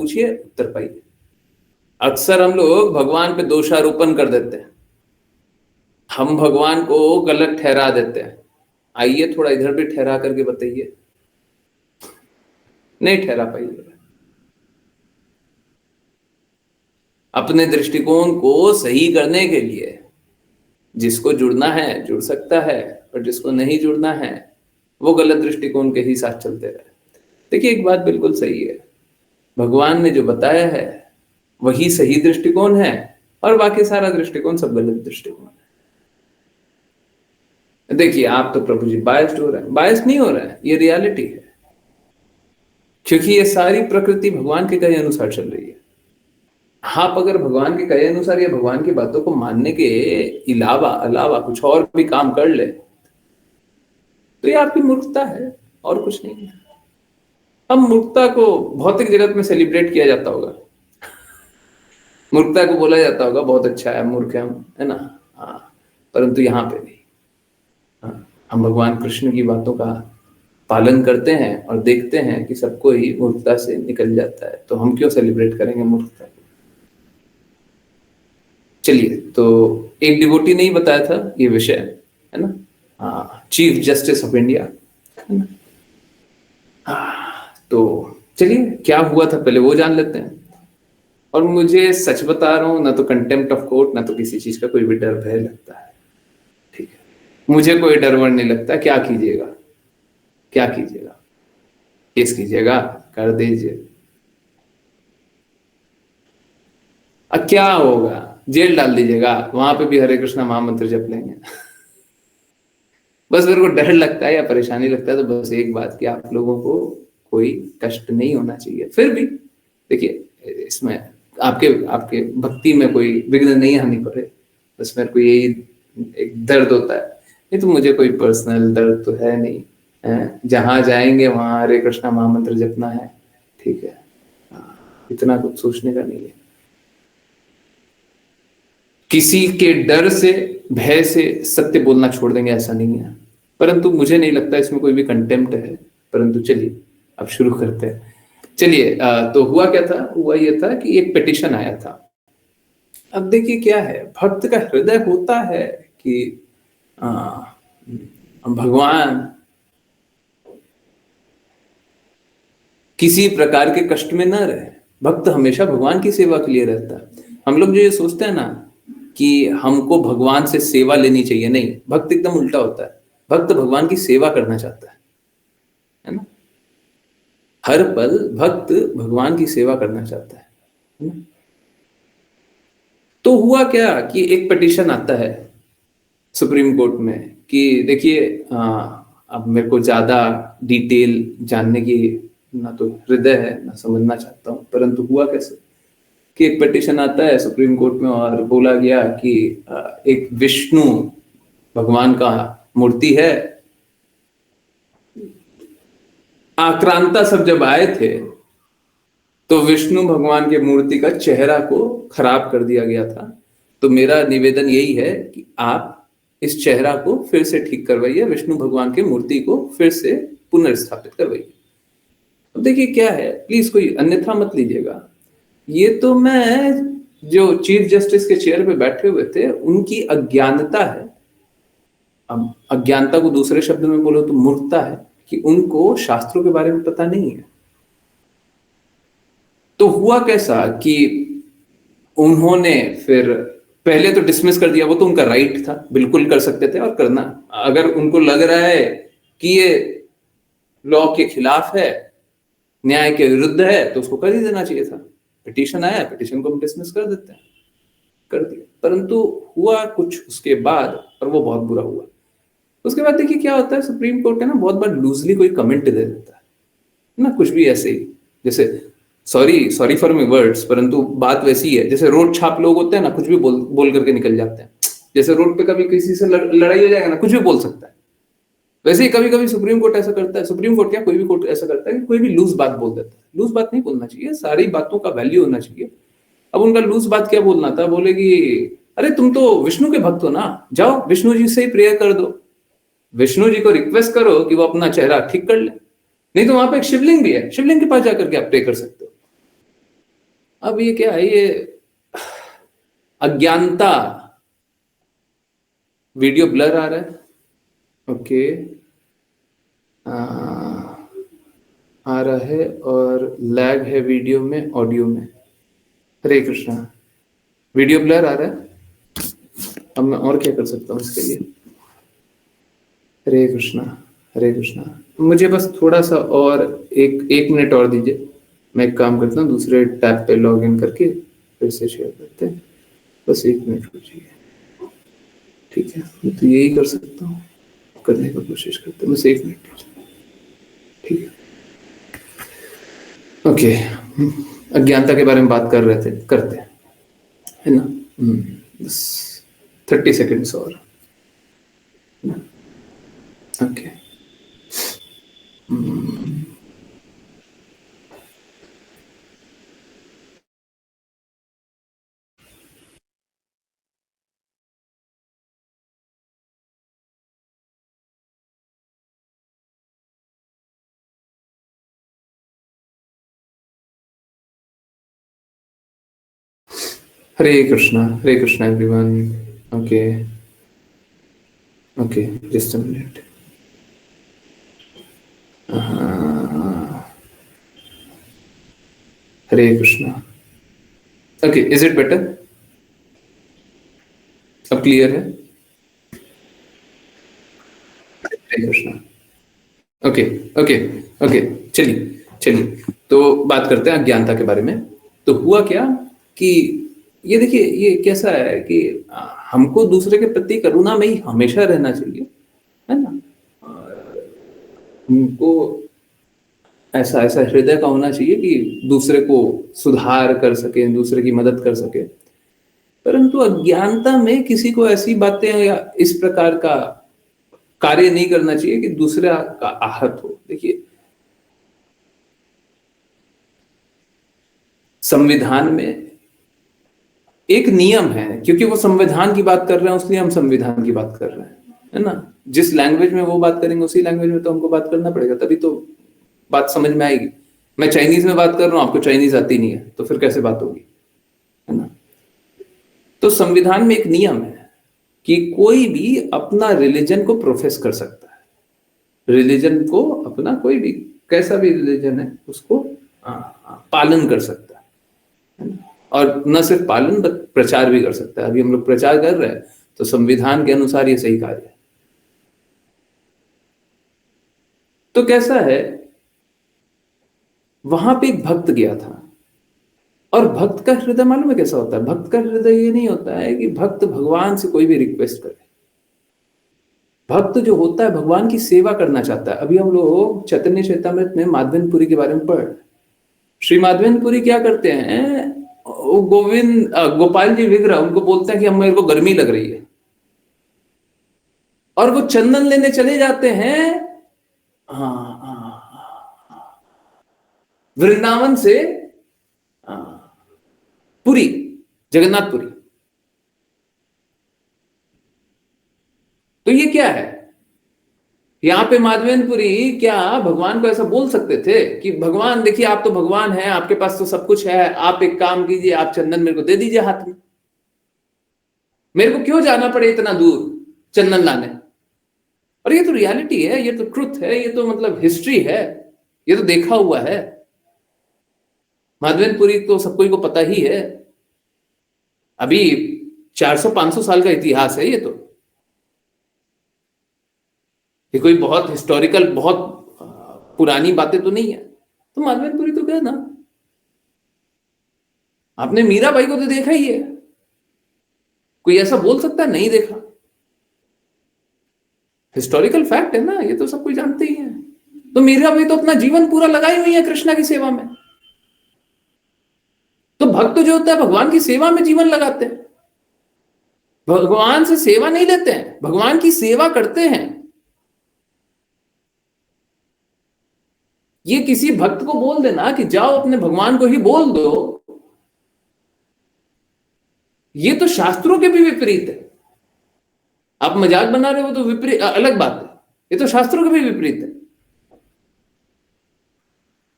पूछिए, उत्तर पाइए। अक्सर हम लोग भगवान पे दोषारोपण कर देते हैं, हम भगवान को गलत ठहरा देते हैं। आइए थोड़ा इधर भी ठहरा करके बताइए, नहीं ठहरा पाइए। अपने दृष्टिकोण को सही करने के लिए जिसको जुड़ना है जुड़ सकता है, और जिसको नहीं जुड़ना है वो गलत दृष्टिकोण के ही साथ चलते रहे। देखिए एक बात बिल्कुल सही है, भगवान ने जो बताया है वही सही दृष्टिकोण है, और बाकी सारा दृष्टिकोण सब गलत दृष्टिकोण है। देखिए आप तो प्रभु जी बायस्ड हो रहे हैं, बायस्ड नहीं हो रहा है, ये रियलिटी है, क्योंकि ये सारी प्रकृति भगवान के कहे अनुसार चल रही है। आप अगर भगवान के कहे अनुसार या भगवान की बातों को मानने के अलावा अलावा कुछ और भी काम कर ले तो ये आपकी मूर्खता है और कुछ नहीं है। हम मूर्खता को भौतिक जगत में सेलिब्रेट किया जाता होगा, मूर्खता को बोला जाता होगा बहुत अच्छा है, मूर्ख है हम, है ना। हाँ, परंतु यहाँ पे नहीं। हाँ, हम भगवान कृष्ण की बातों का पालन करते हैं और देखते हैं कि सबको ही मूर्खता से निकल जाता है, तो हम क्यों सेलिब्रेट करेंगे मूर्खता को। चलिए, तो एक डिवोटी ने ही बताया था ये विषय, है ना। हाँ, चीफ जस्टिस ऑफ इंडिया, है ना। तो चलिए क्या हुआ था पहले वो जान लेते हैं। और मुझे सच बता रहा हूं, ना तो कंटेम्प्ट ऑफ कोर्ट, ना तो किसी चीज का कोई भी डर भय लगता है, ठीक है। मुझे कोई डर वर नहीं लगता। क्या कीजिएगा, क्या कीजिएगा, केस कीजिएगा, कर दीजिए। अब क्या होगा, जेल डाल दीजिएगा, वहां पे भी हरे कृष्णा महामंत्र जप लेंगे। बस मेरे को डर लगता है या परेशानी लगता है तो बस एक बात कि आप लोगों को कोई कष्ट नहीं होना चाहिए। फिर भी देखिए इसमें आपके आपके भक्ति में कोई विघ्न नहीं आनी पड़े, बस मेरे को यही एक दर्द होता है। नहीं तो मुझे कोई पर्सनल दर्द तो है नहीं, जहां जाएंगे वहां हरे कृष्णा महामंत्र जपना है, ठीक है। इतना कुछ सोचने का नहीं है। किसी के डर से भय से सत्य बोलना छोड़ देंगे ऐसा नहीं है, परंतु मुझे नहीं लगता इसमें कोई भी कंटेम्प्ट है। परंतु चलिए अब शुरू करते हैं। चलिए तो हुआ क्या था, हुआ ये था कि एक पिटिशन आया था। अब देखिए क्या है, भक्त का हृदय होता है कि भगवान किसी प्रकार के कष्ट में न रहे। भक्त हमेशा भगवान की सेवा के लिए रहता है। हम लोग जो ये सोचते हैं ना कि हमको भगवान से सेवा लेनी चाहिए, नहीं, भक्त एकदम उल्टा होता है। भक्त भगवान की सेवा करना चाहता है ना। हर पल भक्त भगवान की सेवा करना चाहता है ना? तो हुआ क्या कि एक पिटीशन आता है सुप्रीम कोर्ट में कि देखिए अब मेरे को ज्यादा डिटेल जानने की ना तो हृदय है ना समझना चाहता हूँ, परंतु हुआ कैसे कि एक पिटीशन आता है सुप्रीम कोर्ट में और बोला गया कि एक विष्णु भगवान का मूर्ति है। आक्रांता सब जब आए थे तो विष्णु भगवान के मूर्ति का चेहरा को खराब कर दिया गया था। तो मेरा निवेदन यही है कि आप इस चेहरा को फिर से ठीक करवाइए, विष्णु भगवान की मूर्ति को फिर से पुनर्स्थापित करवाइए। अब देखिए क्या है, प्लीज कोई अन्यथा मत लीजिएगा। ये तो मैं जो चीफ जस्टिस के चेयर पे बैठे हुए थे उनकी अज्ञानता है। अब अज्ञानता को दूसरे शब्द में बोलो तो मूर्खता है कि उनको शास्त्रों के बारे में पता नहीं है। तो हुआ कैसा कि उन्होंने फिर पहले तो डिसमिस कर दिया, वो तो उनका राइट था, बिल्कुल कर सकते थे और करना। अगर उनको लग रहा है कि ये लॉ के खिलाफ है, न्याय के विरुद्ध है, तो उसको कर ही देना चाहिए था। पिटीशन आया, पिटीशन को हम डिसमिस कर देते हैं, कर दिया। परंतु हुआ कुछ उसके बाद, और वो बहुत बुरा हुआ। उसके बाद देखिए क्या होता है, सुप्रीम कोर्ट है ना बहुत बार लूजली कोई कमेंट दे देता है ना, कुछ भी ऐसे ही, जैसे सॉरी फॉर माय वर्ड्स, परंतु बात वैसी है जैसे रोड छाप लोग होते हैं ना, कुछ भी बोल करके निकल जाते हैं। जैसे रोड पे कभी किसी से लड़ाई हो जाएगा ना, कुछ भी बोल सकता है, वैसे ही कभी कभी सुप्रीम कोर्ट ऐसा करता है। सुप्रीम कोर्ट क्या, कोई भी कोर्ट ऐसा करता है कि कोई भी लूज बात बोल देता है। लूज बात नहीं बोलना चाहिए, सारी बातों का वैल्यू होना चाहिए। अब उनका लूज बात क्या बोलना था, बोलेगी अरे तुम तो विष्णु के भक्त हो ना, जाओ विष्णु जी से ही प्रेयर कर दो, विष्णु जी को रिक्वेस्ट करो कि वो अपना चेहरा ठीक कर ले। नहीं तो वहां पे एक शिवलिंग भी है, शिवलिंग के पास जाकर के आप प्रे कर सकते हो। अब ये क्या है, ये अज्ञानता, वीडियो ब्लर आ रहा है, ओके, आ रहा है, और लैग है वीडियो में, ऑडियो में। हरे कृष्णा, वीडियो ब्लर आ रहा है, अब मैं और क्या कर सकता हूँ इसके लिए? हरे कृष्णा, हरे कृष्णा। मुझे बस थोड़ा सा और एक मिनट और दीजिए, मैं एक काम करता हूँ, दूसरे टैब पे लॉग इन करके फिर से शेयर करते हैं, बस एक मिनट रुकिए। ठीक है, मैं तो यही कर सकता हूँ, करने का कोशिश करते हैं, बस एक मिनट। ठीक है, ओके। अज्ञानता के बारे में बात कर रहे थे, करते हैं, है ना? बस 30 सेकेंड्स और, okay. Hare Krishna everyone. Okay, okay, just a minute. Hare Krishna. Okay, is it better? अब क्लियर है? हरे कृष्णा। ओके, ओके, ओके, चलिए चलिए, तो बात करते हैं अज्ञानता के बारे में। तो हुआ क्या कि ये देखिए, ये कैसा है कि हमको दूसरे के प्रति करुणा में ही हमेशा रहना चाहिए, है ना? हमको ऐसा ऐसा हृदय का होना चाहिए कि दूसरे को सुधार कर सके, दूसरे की मदद कर सके। परंतु अज्ञानता में किसी को ऐसी बातें या इस प्रकार का कार्य नहीं करना चाहिए कि दूसरा का आहत हो। देखिए, संविधान में एक नियम है, क्योंकि वो संविधान की बात कर रहे हैं इसलिए हम संविधान की बात कर रहे हैं, है ना? जिस लैंग्वेज में वो बात करेंगे उसी लैंग्वेज में तो हमको बात करना पड़ेगा, तभी तो बात समझ में आएगी। मैं चाइनीज में बात कर रहा हूँ, आपको चाइनीज आती नहीं है, तो फिर कैसे बात होगी, है ना? तो संविधान में एक नियम है कि कोई भी अपना रिलीजन को प्रोफेस कर सकता है, रिलीजन को अपना, कोई भी कैसा भी रिलीजन है उसको पालन कर सकता है ना? और न सिर्फ पालन, बल्कि प्रचार भी कर सकता है। अभी हम लोग प्रचार कर रहे हैं, तो संविधान के अनुसार ये सही कार्य है। तो कैसा है, वहां पे एक भक्त गया था, और भक्त का हृदय मालूम है कैसा होता है? भक्त का हृदय ये नहीं होता है कि भक्त भगवान से कोई भी रिक्वेस्ट करे। भक्त जो होता है भगवान की सेवा करना चाहता है। अभी हम लोग चैतन्य चैतामृत में माधवेंद्रपुरी के बारे में पढ़, श्री माधवेंद्रपुरी क्या करते हैं, वो गोपाल जी विग्रह उनको बोलते हैं कि हम, मेरे को गर्मी लग रही है, और वो चंदन लेने चले जाते हैं, हाँ, वृंदावन से पुरी, जगन्नाथपुरी। तो ये क्या है, यहाँ पे माधवेंद्रपुरी क्या भगवान को ऐसा बोल सकते थे कि भगवान देखिए, आप तो भगवान हैं, आपके पास तो सब कुछ है, आप एक काम कीजिए, आप चंदन मेरे को दे दीजिए हाथ में, मेरे को क्यों जाना पड़े इतना दूर चंदन लाने? और ये तो रियलिटी है, ये तो ट्रुथ है, ये तो मतलब हिस्ट्री है, ये तो देखा हुआ है। माधवेंद्रपुरी तो सबको को पता ही है। अभी 400-500 साल का इतिहास है ये तो, ये कोई बहुत हिस्टोरिकल, बहुत पुरानी बातें तो नहीं है। तो माधवेंद्रपुरी तो क्या ना, आपने मीराबाई को तो देखा ही है, कोई ऐसा बोल सकता है नहीं देखा? हिस्टोरिकल फैक्ट है ना, ये तो सब कोई जानते ही है। तो मीराबाई तो अपना जीवन पूरा लगाई हुई है कृष्णा की सेवा में। तो भक्त जो होता है भगवान की सेवा में जीवन लगाते हैं, भगवान से सेवा नहीं लेते हैं, भगवान की सेवा करते हैं। ये किसी भक्त को बोल देना कि जाओ अपने भगवान को ही बोल दो, ये तो शास्त्रों के भी विपरीत है। आप मजाक बना रहे हो तो विपरीत अलग बात है, ये तो शास्त्रों के भी विपरीत है।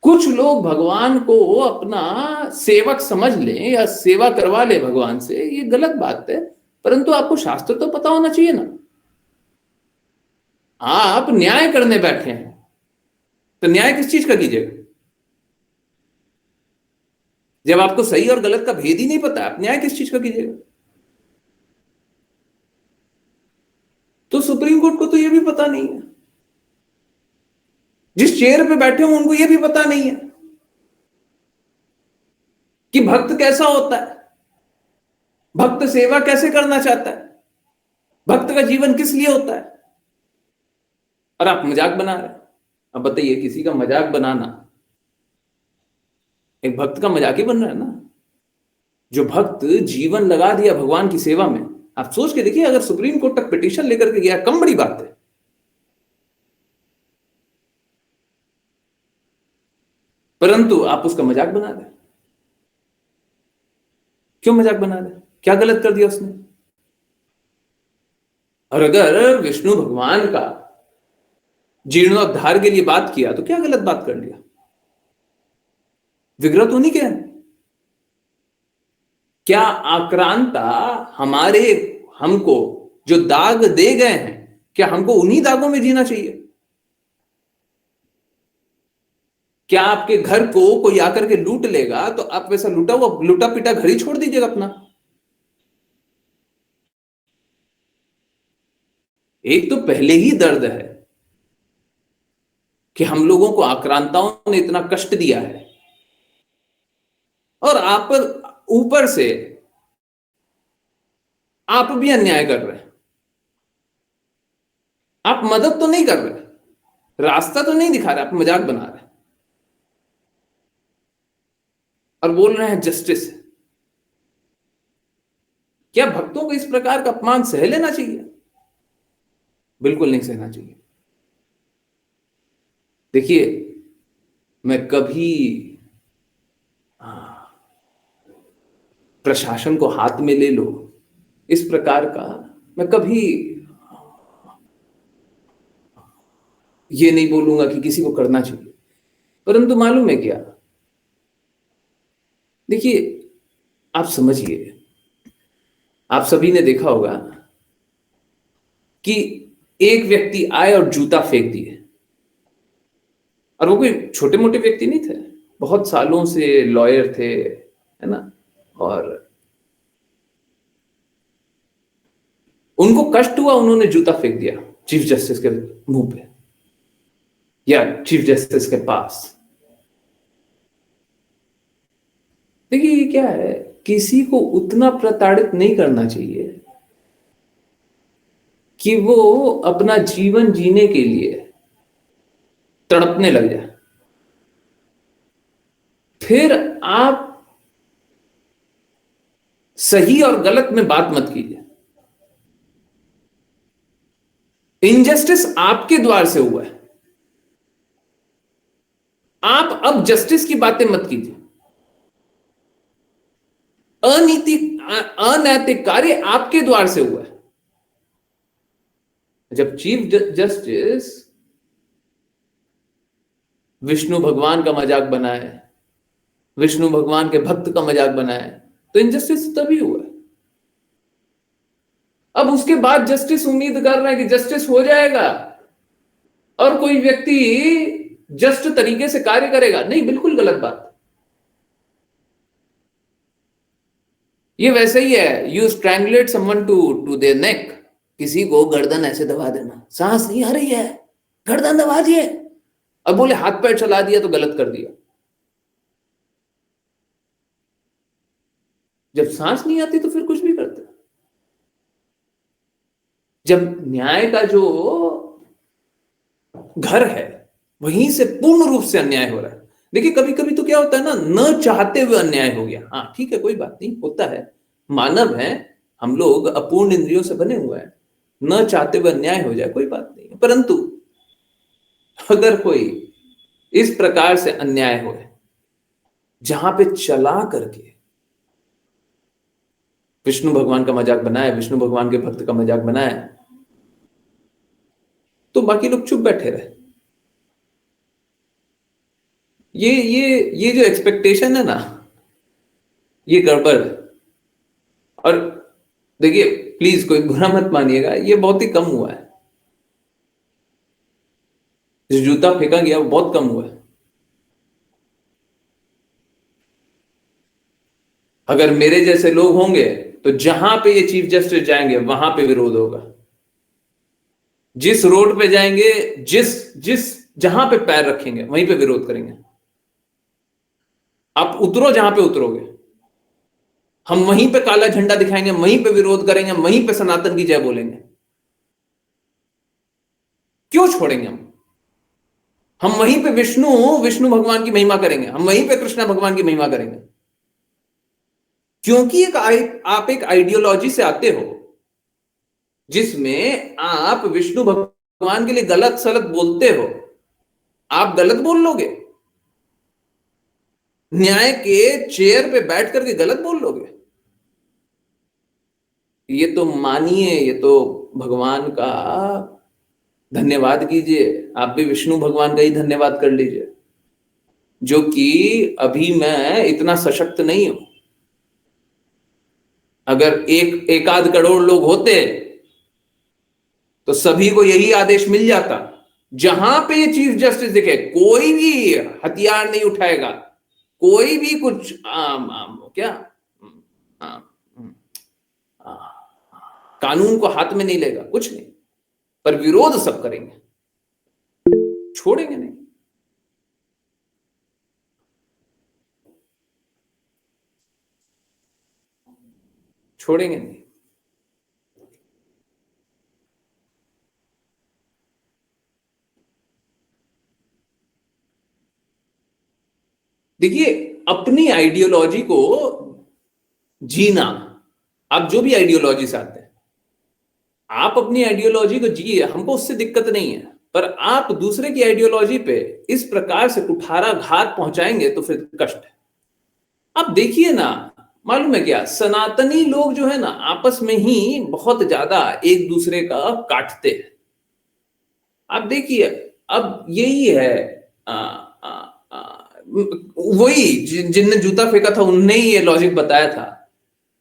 कुछ लोग भगवान को अपना सेवक समझ लें या सेवा करवा ले भगवान से, ये गलत बात है। परंतु आपको शास्त्र तो पता होना चाहिए ना। आप न्याय करने बैठे हैं तो न्याय किस चीज का कीजिएगा? जब आपको सही और गलत का भेद ही नहीं पता, आप न्याय किस चीज का कीजिएगा? तो सुप्रीम कोर्ट को तो यह भी पता नहीं है, जिस चेयर पे बैठे हो उनको यह भी पता नहीं है कि भक्त कैसा होता है, भक्त सेवा कैसे करना चाहता है, भक्त का जीवन किस लिए होता है। और आप मजाक बना रहे हैं। अब बताइए, किसी का मजाक बनाना एक भक्त का मजाक ही बन रहा है ना। जो भक्त जीवन लगा दिया भगवान की सेवा में, आप सोच के देखिए, अगर सुप्रीम कोर्ट तक पिटीशन लेकर के गया, कम बड़ी बात है। परंतु आप उसका मजाक बना दें। क्यों मजाक बना दें? क्या गलत कर दिया उसने? और अगर विष्णु भगवान का जीर्णोद्धार के लिए बात किया तो क्या गलत बात कर लिया? विग्रह तो नहीं क्या? क्या आक्रांता हमारे हमको जो दाग दे गए हैं, क्या हमको उन्हीं दागों में जीना चाहिए? क्या आपके घर को कोई आकर के लूट लेगा तो आप वैसा लूटा पीटा घर ही छोड़ दीजिएगा अपना? एक तो पहले ही दर्द है कि हम लोगों को आक्रांताओं ने इतना कष्ट दिया है, और आप पर ऊपर से आप भी अन्याय कर रहे हैं। आप मदद तो नहीं कर रहे, रास्ता तो नहीं दिखा रहे, आप मजाक बना रहे हैं और बोल रहे हैं जस्टिस। क्या भक्तों को इस प्रकार का अपमान सह लेना चाहिए? बिल्कुल नहीं सहना चाहिए। देखिए, मैं कभी प्रशासन को हाथ में ले लो इस प्रकार का, मैं कभी ये नहीं बोलूंगा कि किसी को करना चाहिए। परंतु मालूम है क्या, देखिए, आप समझिए, आप सभी ने देखा होगा कि एक व्यक्ति आए और जूता फेंक दिए, और वो कोई छोटे मोटे व्यक्ति नहीं थे, बहुत सालों से लॉयर थे, है ना, और उनको कष्ट हुआ, उन्होंने जूता फेंक दिया चीफ जस्टिस के मुंह पे या चीफ जस्टिस के पास। देखिए, ये क्या है, किसी को उतना प्रताड़ित नहीं करना चाहिए कि वो अपना जीवन जीने के लिए तड़पने लग जाए। फिर आप सही और गलत में बात मत कीजिए। इनजस्टिस आपके द्वार से हुआ है, आप अब जस्टिस की बातें मत कीजिए। अनैतिक कार्य आपके द्वार से हुआ है। जब चीफ जस्टिस विष्णु भगवान का मजाक बनाए, विष्णु भगवान के भक्त का मजाक बनाए, तो इनजस्टिस तभी हुआ है। अब उसके बाद जस्टिस उम्मीद कर रहे हैं कि जस्टिस हो जाएगा और कोई व्यक्ति जस्ट तरीके से कार्य करेगा। नहीं, बिल्कुल गलत बात। ये वैसे ही है, you strangulate someone to their neck. किसी को गर्दन ऐसे दबा देना, सांस नहीं आ रही है, गर्दन दबा दिए, अब बोले हाथ पैर चला दिया तो गलत कर दिया। जब सांस नहीं आती तो फिर कुछ भी करते। जब न्याय का जो घर है वहीं से पूर्ण रूप से अन्याय हो रहा है। देखिए, कभी कभी तो क्या होता है ना, न चाहते हुए अन्याय हो गया, हाँ ठीक है, कोई बात नहीं, होता है, मानव है हम लोग, अपूर्ण इंद्रियों से बने हुए हैं, न चाहते हुए अन्याय हो जाए कोई बात नहीं। परंतु अगर कोई इस प्रकार से अन्याय हो, जहां पे चला करके विष्णु भगवान का मजाक बनाया, विष्णु भगवान के भक्त का मजाक बनाया, तो बाकी लोग चुप बैठे रहे। ये जो एक्सपेक्टेशन है ना, ये गड़बड़ है। और देखिए, प्लीज कोई बुरा मत मानिएगा, ये बहुत ही कम हुआ है। जो जूता फेंका गया वो बहुत कम हुआ है। अगर मेरे जैसे लोग होंगे तो जहां पे ये चीफ जस्टिस जाएंगे वहां पे विरोध होगा। जिस रोड पे जाएंगे, जिस जिस जहां पे पैर रखेंगे वहीं पे विरोध करेंगे। आप उतरो जहां पे उतरोगे, हम वहीं पे काला झंडा दिखाएंगे, वहीं पे विरोध करेंगे, वहीं पे सनातन की जय बोलेंगे। क्यों छोड़ेंगे हम वहीं पे विष्णु विष्णु भगवान की महिमा करेंगे, हम वहीं पे कृष्णा भगवान की महिमा करेंगे। क्योंकि आप एक आइडियोलॉजी से आते हो जिसमें आप विष्णु भगवान के लिए गलत सलत बोलते हो। आप गलत बोल लोगे, न्याय के चेयर पे बैठ करके गलत बोल लोगे। ये तो मानिए, ये तो भगवान का धन्यवाद कीजिए। आप भी विष्णु भगवान का ही धन्यवाद कर लीजिए, जो कि अभी मैं इतना सशक्त नहीं हूं। अगर एक आध करोड़ लोग होते तो सभी को यही आदेश मिल जाता। जहां पे ये चीफ जस्टिस दिखे, कोई भी हथियार नहीं उठाएगा, कोई भी कुछ क्या कानून को हाथ में नहीं लेगा, कुछ नहीं, पर विरोध सब करेंगे, छोड़ेंगे नहीं। छोड़ेंगे नहीं। देखिए, अपनी आइडियोलॉजी को जीना, आप जो भी आइडियोलॉजी से आते हैं, आप अपनी आइडियोलॉजी को जिए, हमको उससे दिक्कत नहीं है। पर आप दूसरे की आइडियोलॉजी पे इस प्रकार से कुठाराघात पहुंचाएंगे तो फिर कष्ट है। आप देखिए ना, मालूम है क्या, सनातनी लोग जो है ना आपस में ही बहुत ज्यादा एक दूसरे का काटते हैं। आप देखिए, अब यही है, आ, आ, आ, वही जिनने जूता फेंका था उनने ही ये लॉजिक बताया था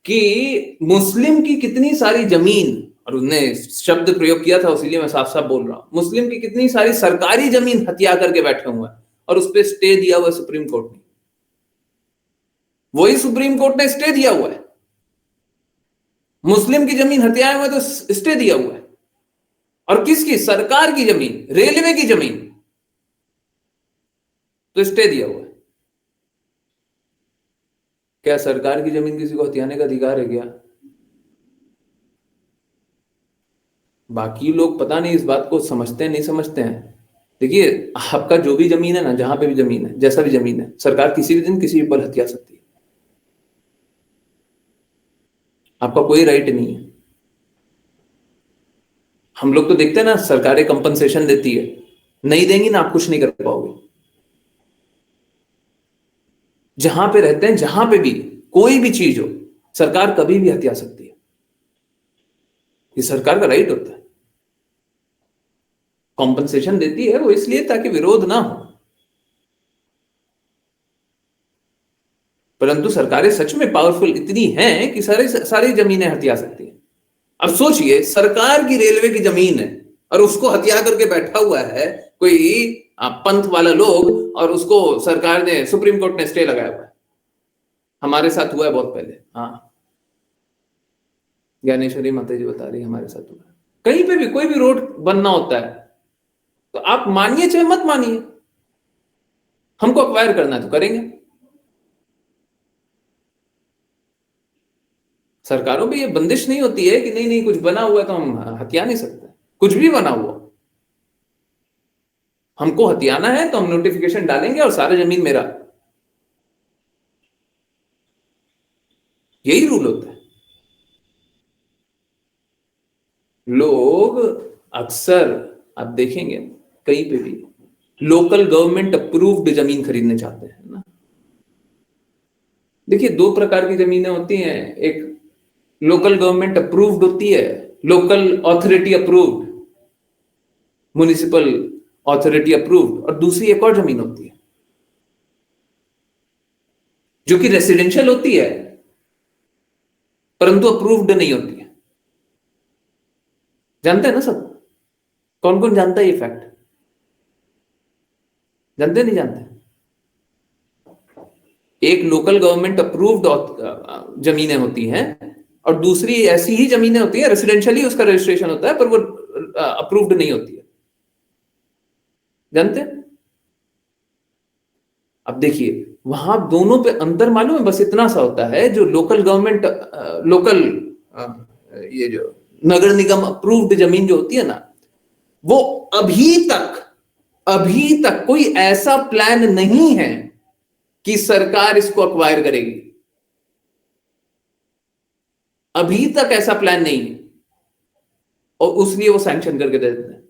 कि मुस्लिम की कितनी सारी जमीन, और उनने शब्द प्रयोग किया था इसीलिए मैं साफ साफ बोल रहा हूं, मुस्लिम की कितनी सारी सरकारी जमीन हत्या करके बैठे हुए हैं और उस पर स्टे दिया हुआ सुप्रीम कोर्ट ने। वही सुप्रीम कोर्ट ने स्टे दिया हुआ है। मुस्लिम की जमीन हत्याएं हुए तो स्टे दिया हुआ है। और किसकी? सरकार की जमीन, रेलवे की जमीन, तो स्टे दिया हुआ है। क्या सरकार की जमीन किसी को हथियाने का अधिकार है क्या? बाकी लोग पता नहीं इस बात को समझते हैं नहीं समझते हैं। देखिए, आपका जो भी जमीन है ना, जहां पे भी जमीन है, जैसा भी जमीन है, सरकार किसी भी दिन किसी पर हत्या सकती है। आपका कोई राइट नहीं है। हम लोग तो देखते हैं ना, सरकारें कंपनसेशन देती है, नहीं देंगी ना आप कुछ नहीं कर पाओगे। जहां पे रहते हैं, जहां पे भी कोई भी चीज हो, सरकार कभी भी हत्या सकती है। ये सरकार का राइट होता है। कॉम्पनसेशन देती है वो इसलिए ताकि विरोध ना हो। परंतु सरकारें सच में पावरफुल इतनी हैं कि सारी सारी जमीनें हथिया सकती हैं। अब सोचिए, सरकार की रेलवे की जमीन है और उसको हथिया करके बैठा हुआ है कोई पंथ वाला लोग, और उसको सरकार ने, सुप्रीम कोर्ट ने स्टे लगाया हुआ है। हमारे साथ हुआ है बहुत पहले। हाँ, ज्ञानेश्वरी माता जी बता रही, हमारे साथ हुआ है। कहीं पे भी कोई भी रोड बनना होता है तो आप मानिए चाहे मत मानिए, हमको अक्वायर करना है तो करेंगे। सरकारों पे ये बंदिश नहीं होती है कि नहीं नहीं कुछ बना हुआ है तो हम हथिया नहीं सकते। कुछ भी बना हुआ हमको हथियाना है तो हम नोटिफिकेशन डालेंगे और सारा जमीन मेरा। यही रूल होता है। लोग अक्सर, आप देखेंगे कहीं पे भी, लोकल गवर्नमेंट अप्रूव्ड जमीन खरीदने चाहते हैं ना। देखिए, दो प्रकार की जमीनें होती हैं, एक लोकल गवर्नमेंट अप्रूव्ड होती है, local authority approved, municipal authority approved, और दूसरी एक और जमीन होती है जो कि रेसिडेंशियल होती है परंतु अप्रूव्ड नहीं होती है। जानते हैं ना सब? कौन कौन जानता है ये फैक्ट? जानते नहीं जानते? एक लोकल गवर्नमेंट अप्रूव्ड जमीनें होती हैं और दूसरी ऐसी ही जमीनें होती है, रेसिडेंशियली उसका रजिस्ट्रेशन होता है पर वो अप्रूव्ड नहीं होती है। जानते हैं? अब देखिए वहां दोनों पे अंतर मालूम है, बस इतना सा होता है, जो लोकल गवर्नमेंट लोकल ये जो नगर निगम अप्रूव्ड जमीन जो होती है ना, वो अभी तक कोई ऐसा प्लान नहीं है कि सरकार इसको अक्वायर करेगी। अभी तक ऐसा प्लान नहीं है और उसलिए वो सैंक्शन करके दे देते हैं,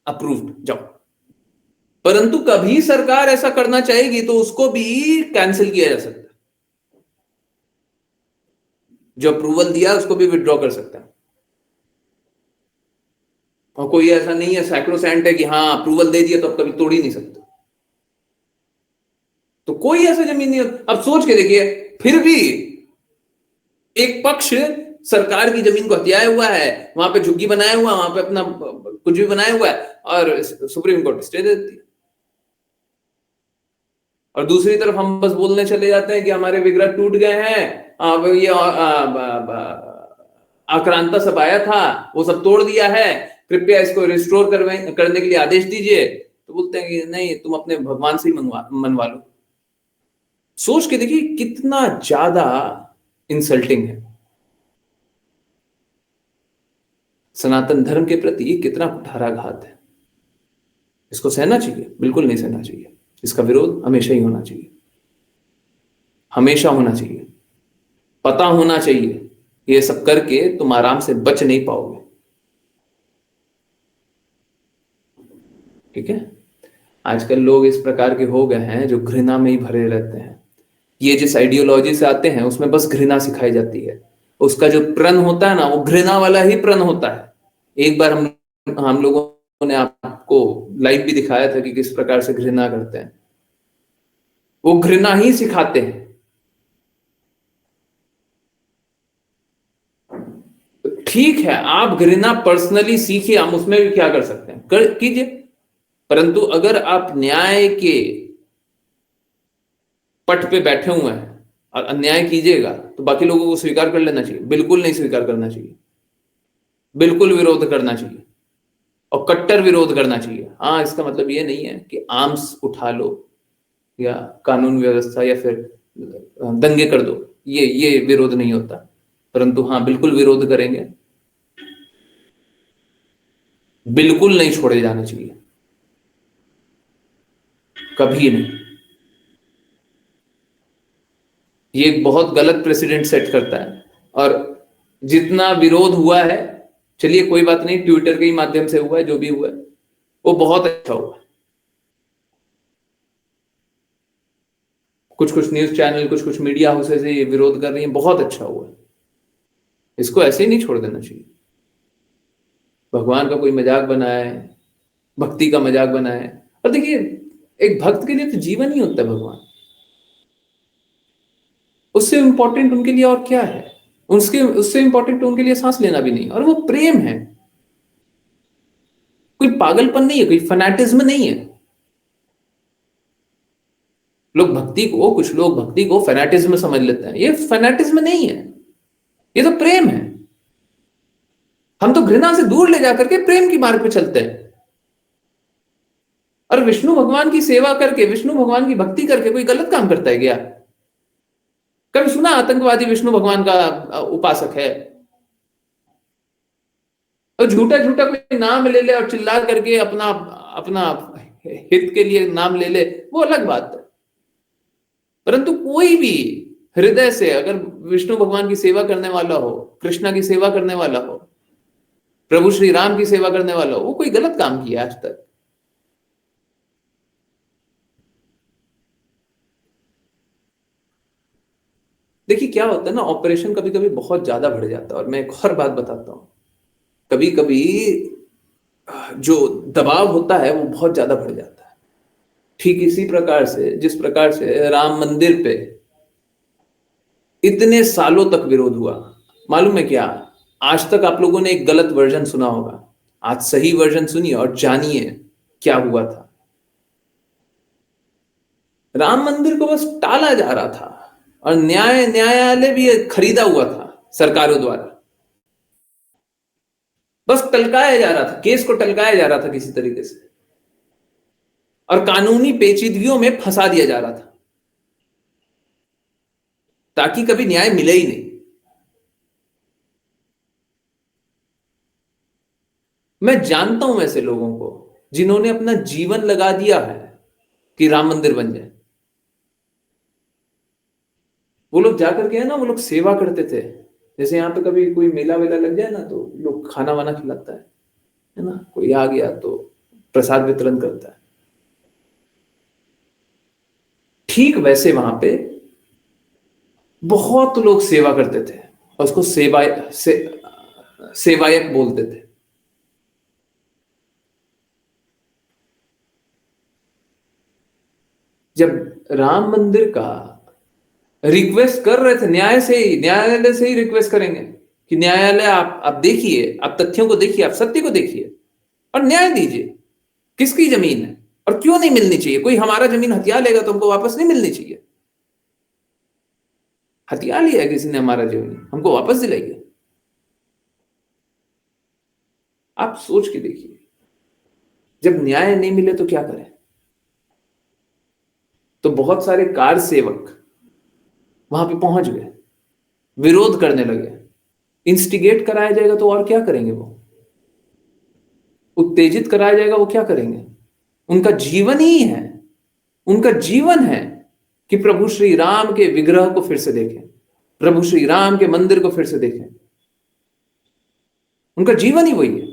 अप्रूव्ड जाओ। परंतु कभी सरकार ऐसा करना चाहेगी तो उसको भी कैंसिल किया जा सकता है, जो अप्रूवल दिया उसको भी विड्रॉ कर सकता है। और कोई ऐसा नहीं है सैक्रोसेंट है कि हाँ अप्रूवल दे दिया तो अब कभी तोड़ ही नहीं सकते। तो कोई ऐसा जमीन नहीं। अब सोच के देखिए, फिर भी एक पक्ष सरकार की जमीन को हथियाया हुआ है, वहां पे झुग्गी बनाया हुआ, वहां पे अपना कुछ भी बनाया हुआ है और सुप्रीम कोर्ट स्टे दे देती है। और दूसरी तरफ हम बस बोलने चले जाते हैं कि हमारे विग्रह टूट गए हैं, ये आक्रांता सब आया था वो सब तोड़ दिया है, कृपया इसको रिस्टोर करने के लिए आदेश दीजिए। तो बोलते हैं कि नहीं, तुम अपने भगवान से ही मनवा लो। सोच के देखिए कितना ज्यादा इंसल्टिंग है। सनातन धर्म के प्रति कितना कुठाराघात है। इसको सहना चाहिए? बिल्कुल नहीं सहना चाहिए। इसका विरोध हमेशा ही होना चाहिए, हमेशा होना चाहिए। पता होना चाहिए ये सब करके तुम आराम से बच नहीं पाओगे। ठीक है? आजकल लोग इस प्रकार के हो गए हैं जो घृणा में ही भरे रहते हैं। ये जिस आइडियोलॉजी से आते हैं उसमें बस घृणा सिखाई जाती है। उसका जो प्रण होता है ना, वो घृणा वाला ही प्रण होता है। एक बार हम लोगों ने आपको लाइव भी दिखाया था कि किस प्रकार से घृणा करते हैं। वो घृणा ही सिखाते हैं। ठीक है, आप घृणा पर्सनली सीखिए, हम उसमें भी क्या कर सकते हैं, कीजिए। परंतु अगर आप न्याय के पट पे बैठे हुए हैं और अन्याय कीजिएगा तो बाकी लोगों को स्वीकार कर लेना चाहिए? बिल्कुल नहीं स्वीकार करना चाहिए। बिल्कुल विरोध करना चाहिए और कट्टर विरोध करना चाहिए। हाँ, इसका मतलब ये नहीं है कि आर्म्स उठा लो या कानून व्यवस्था या फिर दंगे कर दो, ये विरोध नहीं होता। परंतु हाँ, बिल्कुल विरोध करेंगे, बिल्कुल नहीं छोड़े जाने चाहिए, कभी नहीं। ये एक बहुत गलत प्रेसिडेंट सेट करता है। और जितना विरोध हुआ है, चलिए कोई बात नहीं, ट्विटर के ही माध्यम से हुआ है, जो भी हुआ है वो बहुत अच्छा हुआ। कुछ न्यूज चैनल, कुछ मीडिया हाउसेस ये विरोध कर रही हैं, बहुत अच्छा हुआ। इसको ऐसे ही नहीं छोड़ देना चाहिए। भगवान का कोई मजाक बनाए, भक्ति का मजाक बनाए। और देखिए, एक भक्त के लिए तो जीवन ही होता है भगवान। उससे इंपॉर्टेंट उनके लिए और क्या है? उससे इंपॉर्टेंट उनके लिए सांस लेना भी नहीं, और वो प्रेम है। कोई पागलपन नहीं है, कोई फैनेटिज्म नहीं है। कुछ लोग भक्ति को फैनेटिज्म समझ लेते हैं। ये फैनेटिज्म नहीं है, ये तो प्रेम है। हम तो घृणा से दूर ले जाकर के प्रेम की मार्ग पे चलते हैं। और विष्णु भगवान की सेवा करके, विष्णु भगवान की भक्ति करके कोई गलत काम करता है क्या? कभी सुना आतंकवादी विष्णु भगवान का उपासक है? और झूठा झूठा कोई नाम ले ले और चिल्ला करके अपना अपना हित के लिए नाम ले ले, वो अलग बात है। परंतु कोई भी हृदय से अगर विष्णु भगवान की सेवा करने वाला हो, कृष्णा की सेवा करने वाला हो, प्रभु श्री राम की सेवा करने वाला हो, वो कोई गलत काम किया आज तक? देखिए क्या होता है ना, ऑपरेशन कभी कभी बहुत ज्यादा बढ़ जाता है। और मैं एक और बात बताता हूं, कभी कभी जो दबाव होता है वो बहुत ज्यादा बढ़ जाता है। ठीक इसी प्रकार से जिस प्रकार से राम मंदिर पे इतने सालों तक विरोध हुआ। मालूम है क्या, आज तक आप लोगों ने एक गलत वर्जन सुना होगा, आज सही वर्जन सुनिए और जानिए क्या हुआ था। राम मंदिर को बस टाला जा रहा था और न्यायालय भी खरीदा हुआ था सरकारों द्वारा। बस टलकाया जा रहा था, केस को टलकाया जा रहा था किसी तरीके से, और कानूनी पेचीदगियों में फंसा दिया जा रहा था ताकि कभी न्याय मिले ही नहीं। मैं जानता हूं ऐसे लोगों को जिन्होंने अपना जीवन लगा दिया है कि राम मंदिर बन जाए। वो लोग जाकर के है ना, वो लोग सेवा करते थे। जैसे यहाँ पे कभी कोई मेला वेला लग जाए ना, तो लोग खाना वाना खिलाता है ना, कोई आ गया तो प्रसाद वितरण करता है। ठीक वैसे वहां पे बहुत लोग सेवा करते थे और उसको सेवायक बोलते थे। जब राम मंदिर का रिक्वेस्ट कर रहे थे, न्यायालय से ही रिक्वेस्ट करेंगे कि न्यायालय आप देखिए, आप तथ्यों को देखिए, आप सत्य को देखिए और न्याय दीजिए। किसकी जमीन है और क्यों नहीं मिलनी चाहिए? कोई हमारा जमीन हथिया लेगा तो हमको वापस नहीं मिलनी चाहिए। हथिया लिया किसी ने हमारा जमीन, हमको वापस दिलाइए। आप सोच के देखिए, जब न्याय नहीं मिले तो क्या करें? तो बहुत सारे कार सेवक वहां पे पहुंच गए, विरोध करने लगे। इंस्टिगेट कराया जाएगा तो और क्या करेंगे? वो उत्तेजित कराया जाएगा, वो क्या करेंगे? उनका जीवन ही है, उनका जीवन है कि प्रभु श्री राम के विग्रह को फिर से देखें, प्रभु श्री राम के मंदिर को फिर से देखें। उनका जीवन ही वही है।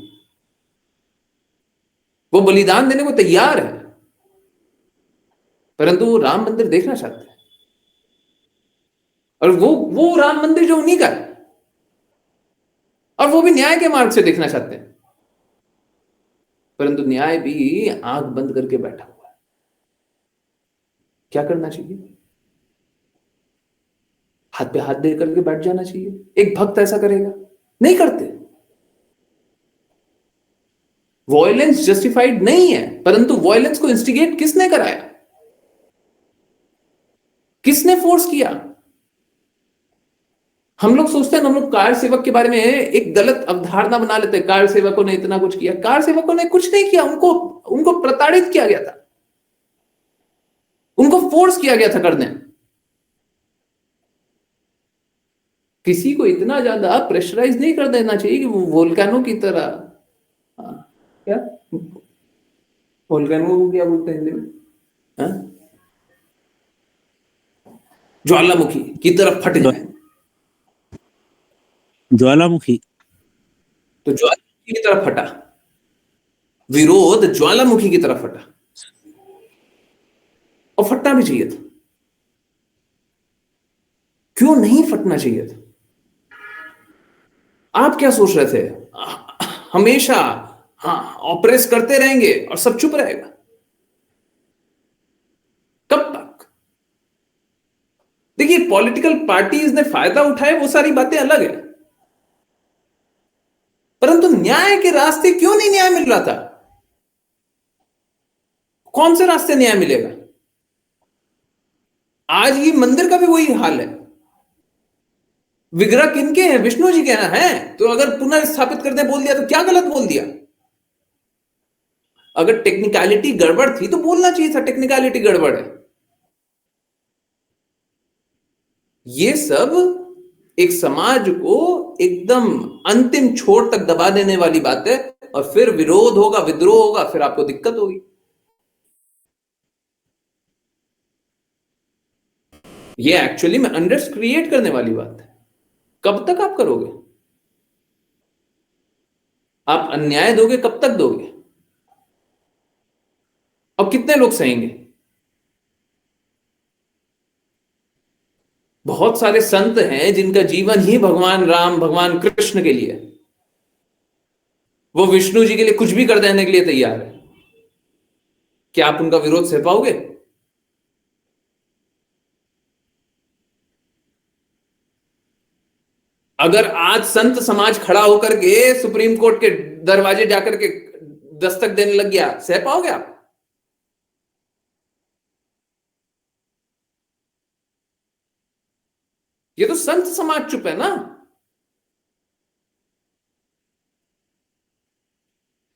वो बलिदान देने को तैयार है, परंतु वो राम मंदिर देखना चाहते हैं। और वो राम मंदिर जो उन्हीं का है, और वो भी न्याय के मार्ग से देखना चाहते हैं। परंतु न्याय भी आंख बंद करके बैठा हुआ है। क्या करना चाहिए? हाथ पे हाथ दे करके बैठ जाना चाहिए। एक भक्त ऐसा करेगा? नहीं करते। वॉयलेंस जस्टिफाइड नहीं है, परंतु वॉयलेंस को इंस्टिगेट किसने कराया? किसने फोर्स किया? हम लोग सोचते हैं, हम लोग कार सेवक के बारे में एक गलत अवधारणा बना लेते हैं। कार सेवकों ने इतना कुछ किया। कार सेवकों ने कुछ नहीं किया, उनको उनको प्रताड़ित किया गया था, उनको फोर्स किया गया था करने। किसी को इतना ज्यादा प्रेशराइज नहीं कर देना चाहिए कि वो वोल्केनो की तरह। क्या वोल्केनो को क्या बोलते हैं हिंदी में? हाँ? ज्वालामुखी की तरफ फट जाए। ज्वालामुखी तो ज्वालामुखी की तरफ फटा, विरोध ज्वालामुखी की तरफ फटा, और फटना भी चाहिए था। क्यों नहीं फटना चाहिए था? आप क्या सोच रहे थे हमेशा हाँ ऑपरेस करते रहेंगे और सब चुप रहेगा? कब तक? देखिए, पॉलिटिकल पार्टीज ने फायदा उठाए, वो सारी बातें अलग है, परंतु न्याय के रास्ते क्यों नहीं न्याय मिल रहा था? कौन से रास्ते न्याय मिलेगा? आज ये मंदिर का भी वही हाल है। विग्रह किनके हैं? विष्णु जी के ना है, तो अगर पुनर्स्थापित करने बोल दिया तो क्या गलत बोल दिया? अगर टेक्निकलिटी गड़बड़ थी तो बोलना चाहिए था टेक्निकलिटी गड़बड़ है। ये सब एक समाज को एकदम अंतिम छोर तक दबा देने वाली बात है, और फिर विरोध होगा, विद्रोह होगा, फिर आपको दिक्कत होगी। ये एक्चुअली में अनरेस्ट क्रिएट करने वाली बात है। कब तक आप करोगे? आप अन्याय दोगे, कब तक दोगे? और कितने लोग सहेंगे? बहुत सारे संत हैं जिनका जीवन ही भगवान राम, भगवान कृष्ण के लिए, वो विष्णु जी के लिए कुछ भी कर देने के लिए तैयार है। क्या आप उनका विरोध सह पाओगे? अगर आज संत समाज खड़ा होकर के सुप्रीम कोर्ट के दरवाजे जाकर के दस्तक देने लग गया, सह पाओगे आप? ये तो संत समाज चुप है ना।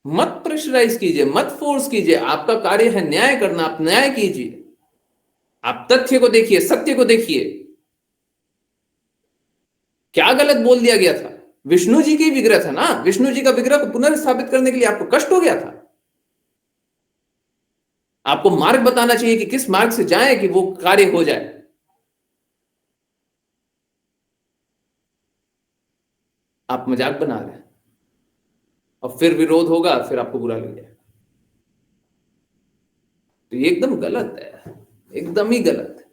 मत प्रेशराइज कीजिए, मत फोर्स कीजिए, आपका कार्य है न्याय करना, आप न्याय कीजिए। आप तथ्य को देखिए, सत्य को देखिए। क्या गलत बोल दिया गया था? विष्णु जी की विग्रह था ना, विष्णु जी का विग्रह को पुनर्स्थापित करने के लिए आपको कष्ट हो गया था। आपको मार्ग बताना चाहिए कि किस मार्ग से जाएं कि वो कार्य हो जाए। आप मजाक बना रहे हैं और फिर विरोध होगा, फिर आपको बुरा लग जाएगा। तो ये एकदम गलत है, एकदम ही गलत है।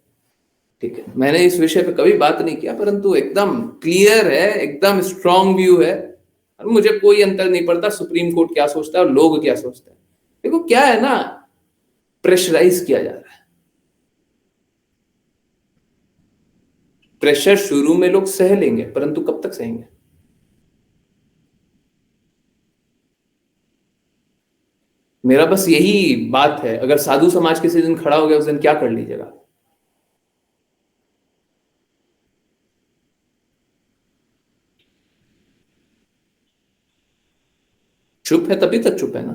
ठीक है, मैंने इस विषय पे कभी बात नहीं किया, परंतु एकदम क्लियर है, एकदम स्ट्रांग व्यू है। और मुझे कोई अंतर नहीं पड़ता सुप्रीम कोर्ट क्या सोचता है और लोग क्या सोचते हैं। देखो क्या है ना, प्रेशराइज किया जा रहा है। प्रेशर शुरू में लोग सह लेंगे, परंतु कब तक सहेंगे? मेरा बस यही बात है, अगर साधु समाज किसी दिन खड़ा हो गया, उस दिन क्या कर लीजिएगा? चुप है तभी तक चुप है ना।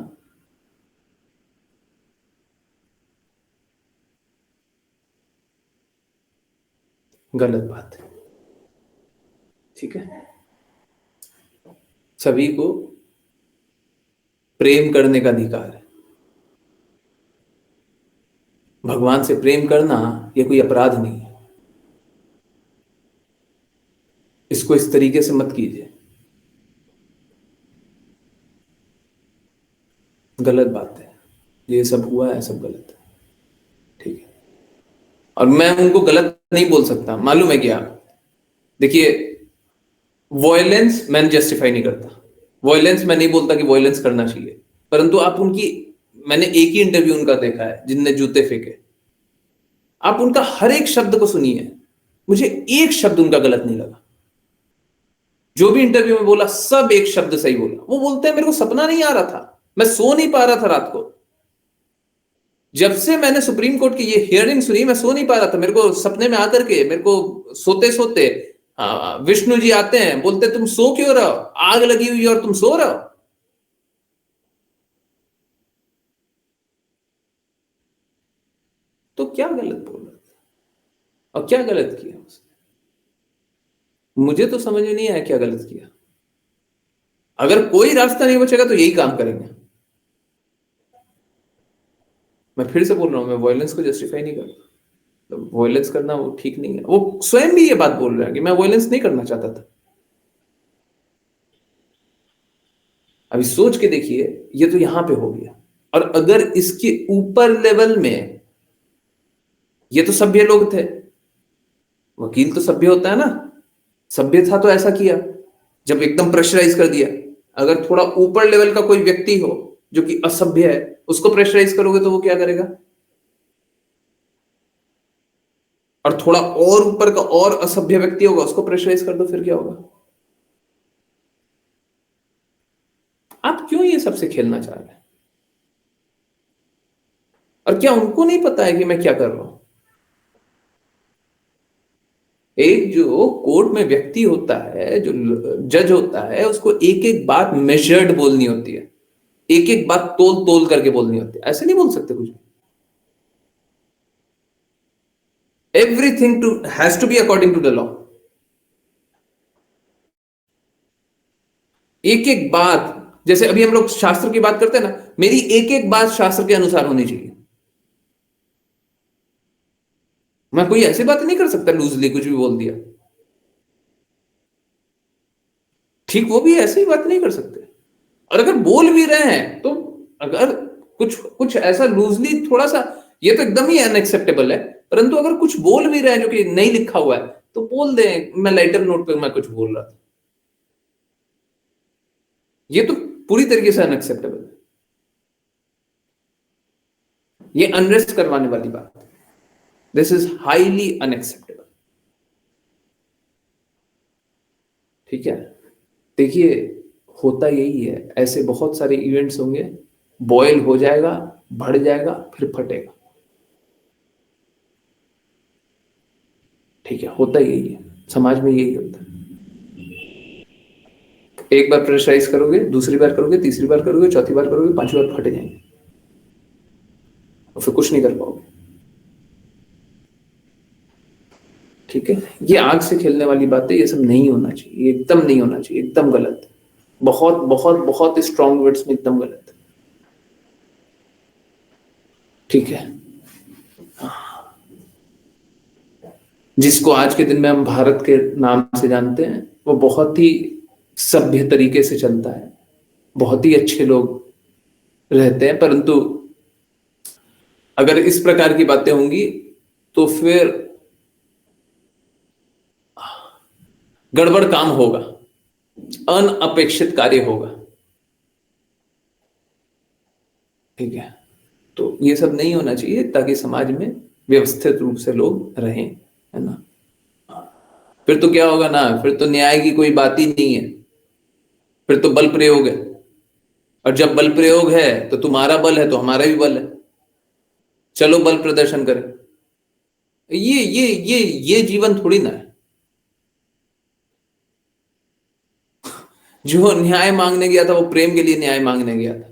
गलत बात है। ठीक है, सभी को प्रेम करने का अधिकार है। भगवान से प्रेम करना ये कोई अपराध नहीं है। इसको इस तरीके से मत कीजिए, गलत बात है। ये सब हुआ है, सब गलत है। ठीक है, और मैं उनको गलत नहीं बोल सकता, मालूम है क्या? देखिए, वॉयलेंस मैं जस्टिफाई नहीं करता। वॉयलेंस मैं नहीं बोलता कि वॉयलेंस करना चाहिए, परंतु आप उनकी, मैंने एक ही इंटरव्यू उनका देखा है जिनने जूते फेंके। आप उनका हर एक शब्द को सुनिए, मुझे एक शब्द उनका गलत नहीं लगा। जो भी इंटरव्यू में बोला, सब एक शब्द सही बोला। वो बोलते हैं मेरे को सपना नहीं आ रहा था, मैं सो नहीं पा रहा था रात को। जब से मैंने सुप्रीम कोर्ट की ये हियरिंग सुनी, मैं सो नहीं पा रहा था। मेरे को सपने में आकर के, मेरे को सोते सोते विष्णु जी आते हैं, बोलते तुम सो क्यों रहो, आग लगी हुई है और तुम सो रहे हो। तो क्या गलत बोल रहा था और क्या गलत किया उसने? मुझे तो समझ में नहीं आया क्या गलत किया। अगर कोई रास्ता नहीं बचेगा तो यही काम करेंगे। मैं फिर से बोल रहा हूं, मैं वायलेंस को जस्टिफाई नहीं करता। तो वायलेंस करना वो ठीक नहीं है। वो स्वयं भी ये बात बोल रहा है कि मैं वायलेंस नहीं करना चाहता था। अभी सोच के देखिए, ये तो यहां पे हो गया। और अगर इसके ऊपर लेवल में, ये तो सभ्य लोग थे, वकील तो सभ्य होता है ना, सभ्य था तो ऐसा किया जब एकदम प्रेशराइज कर दिया। अगर थोड़ा ऊपर लेवल का कोई व्यक्ति हो जो कि असभ्य है, उसको प्रेशराइज करोगे तो वो क्या करेगा? और थोड़ा और ऊपर का और असभ्य व्यक्ति होगा, उसको प्रेशराइज कर दो, फिर क्या होगा? आप क्यों ये सबसे खेलना चाह रहे हैं? और क्या उनको नहीं पता है कि मैं क्या कर रहा हूं? एक जो कोर्ट में व्यक्ति होता है, जो जज होता है, उसको एक एक बात मेजर्ड बोलनी होती है, एक एक बात तोल तोल करके बोलनी होती है। ऐसे नहीं बोल सकते कुछ। Everything to has to be according to the law. एक एक बात, जैसे अभी हम लोग शास्त्र की बात करते हैं ना, मेरी एक एक बात शास्त्र के अनुसार होनी चाहिए। मैं कोई ऐसी बात नहीं कर सकता लूजली कुछ भी बोल दिया। ठीक, वो भी ऐसी बात नहीं कर सकते। और अगर बोल भी रहे हैं तो, अगर कुछ कुछ ऐसा लूजली थोड़ा सा, ये तो एकदम ही अनएक्सेप्टेबल है। परंतु अगर कुछ बोल भी रहे हैं जो कि नहीं लिखा हुआ है, तो बोल दें मैं लाइटर नोट पे मैं कुछ बोल रहा था। ये तो पूरी तरीके से अनएक्सेप्टेबल है। ये अनरेस्ट करवाने वाली बात है। This is highly unacceptable. ठीक है, देखिए होता यही है, ऐसे बहुत सारे इवेंट्स होंगे, बॉयल हो जाएगा, बढ़ जाएगा, फिर फटेगा। ठीक है, होता यही है, समाज में यही होता है। एक बार प्रेशराइज करोगे, दूसरी बार करोगे, तीसरी बार करोगे, चौथी बार करोगे, पांचवी बार फट जाएंगे और फिर कुछ नहीं कर पाओगे। ठीक है, ये आग से खेलने वाली बातें, ये सब नहीं होना चाहिए, एकदम नहीं होना चाहिए, एकदम गलत है, बहुत बहुत बहुत स्ट्रॉन्ग वर्ड्स में एकदम गलत है। ठीक है, जिसको आज के दिन में हम भारत के नाम से जानते हैं, वो बहुत ही सभ्य तरीके से चलता है, बहुत ही अच्छे लोग रहते हैं, परंतु अगर इस प्रकार की बातें होंगी तो फिर गड़बड़ काम होगा, अनअपेक्षित कार्य होगा। ठीक है, तो ये सब नहीं होना चाहिए, ताकि समाज में व्यवस्थित रूप से लोग रहें, है ना। फिर तो क्या होगा ना, फिर तो न्याय की कोई बात ही नहीं है, फिर तो बल प्रयोग है, और जब बल प्रयोग है तो तुम्हारा बल है तो हमारा भी बल है, चलो बल प्रदर्शन करें। ये जीवन थोड़ी ना है। जो न्याय मांगने गया था वो प्रेम के लिए न्याय मांगने गया था,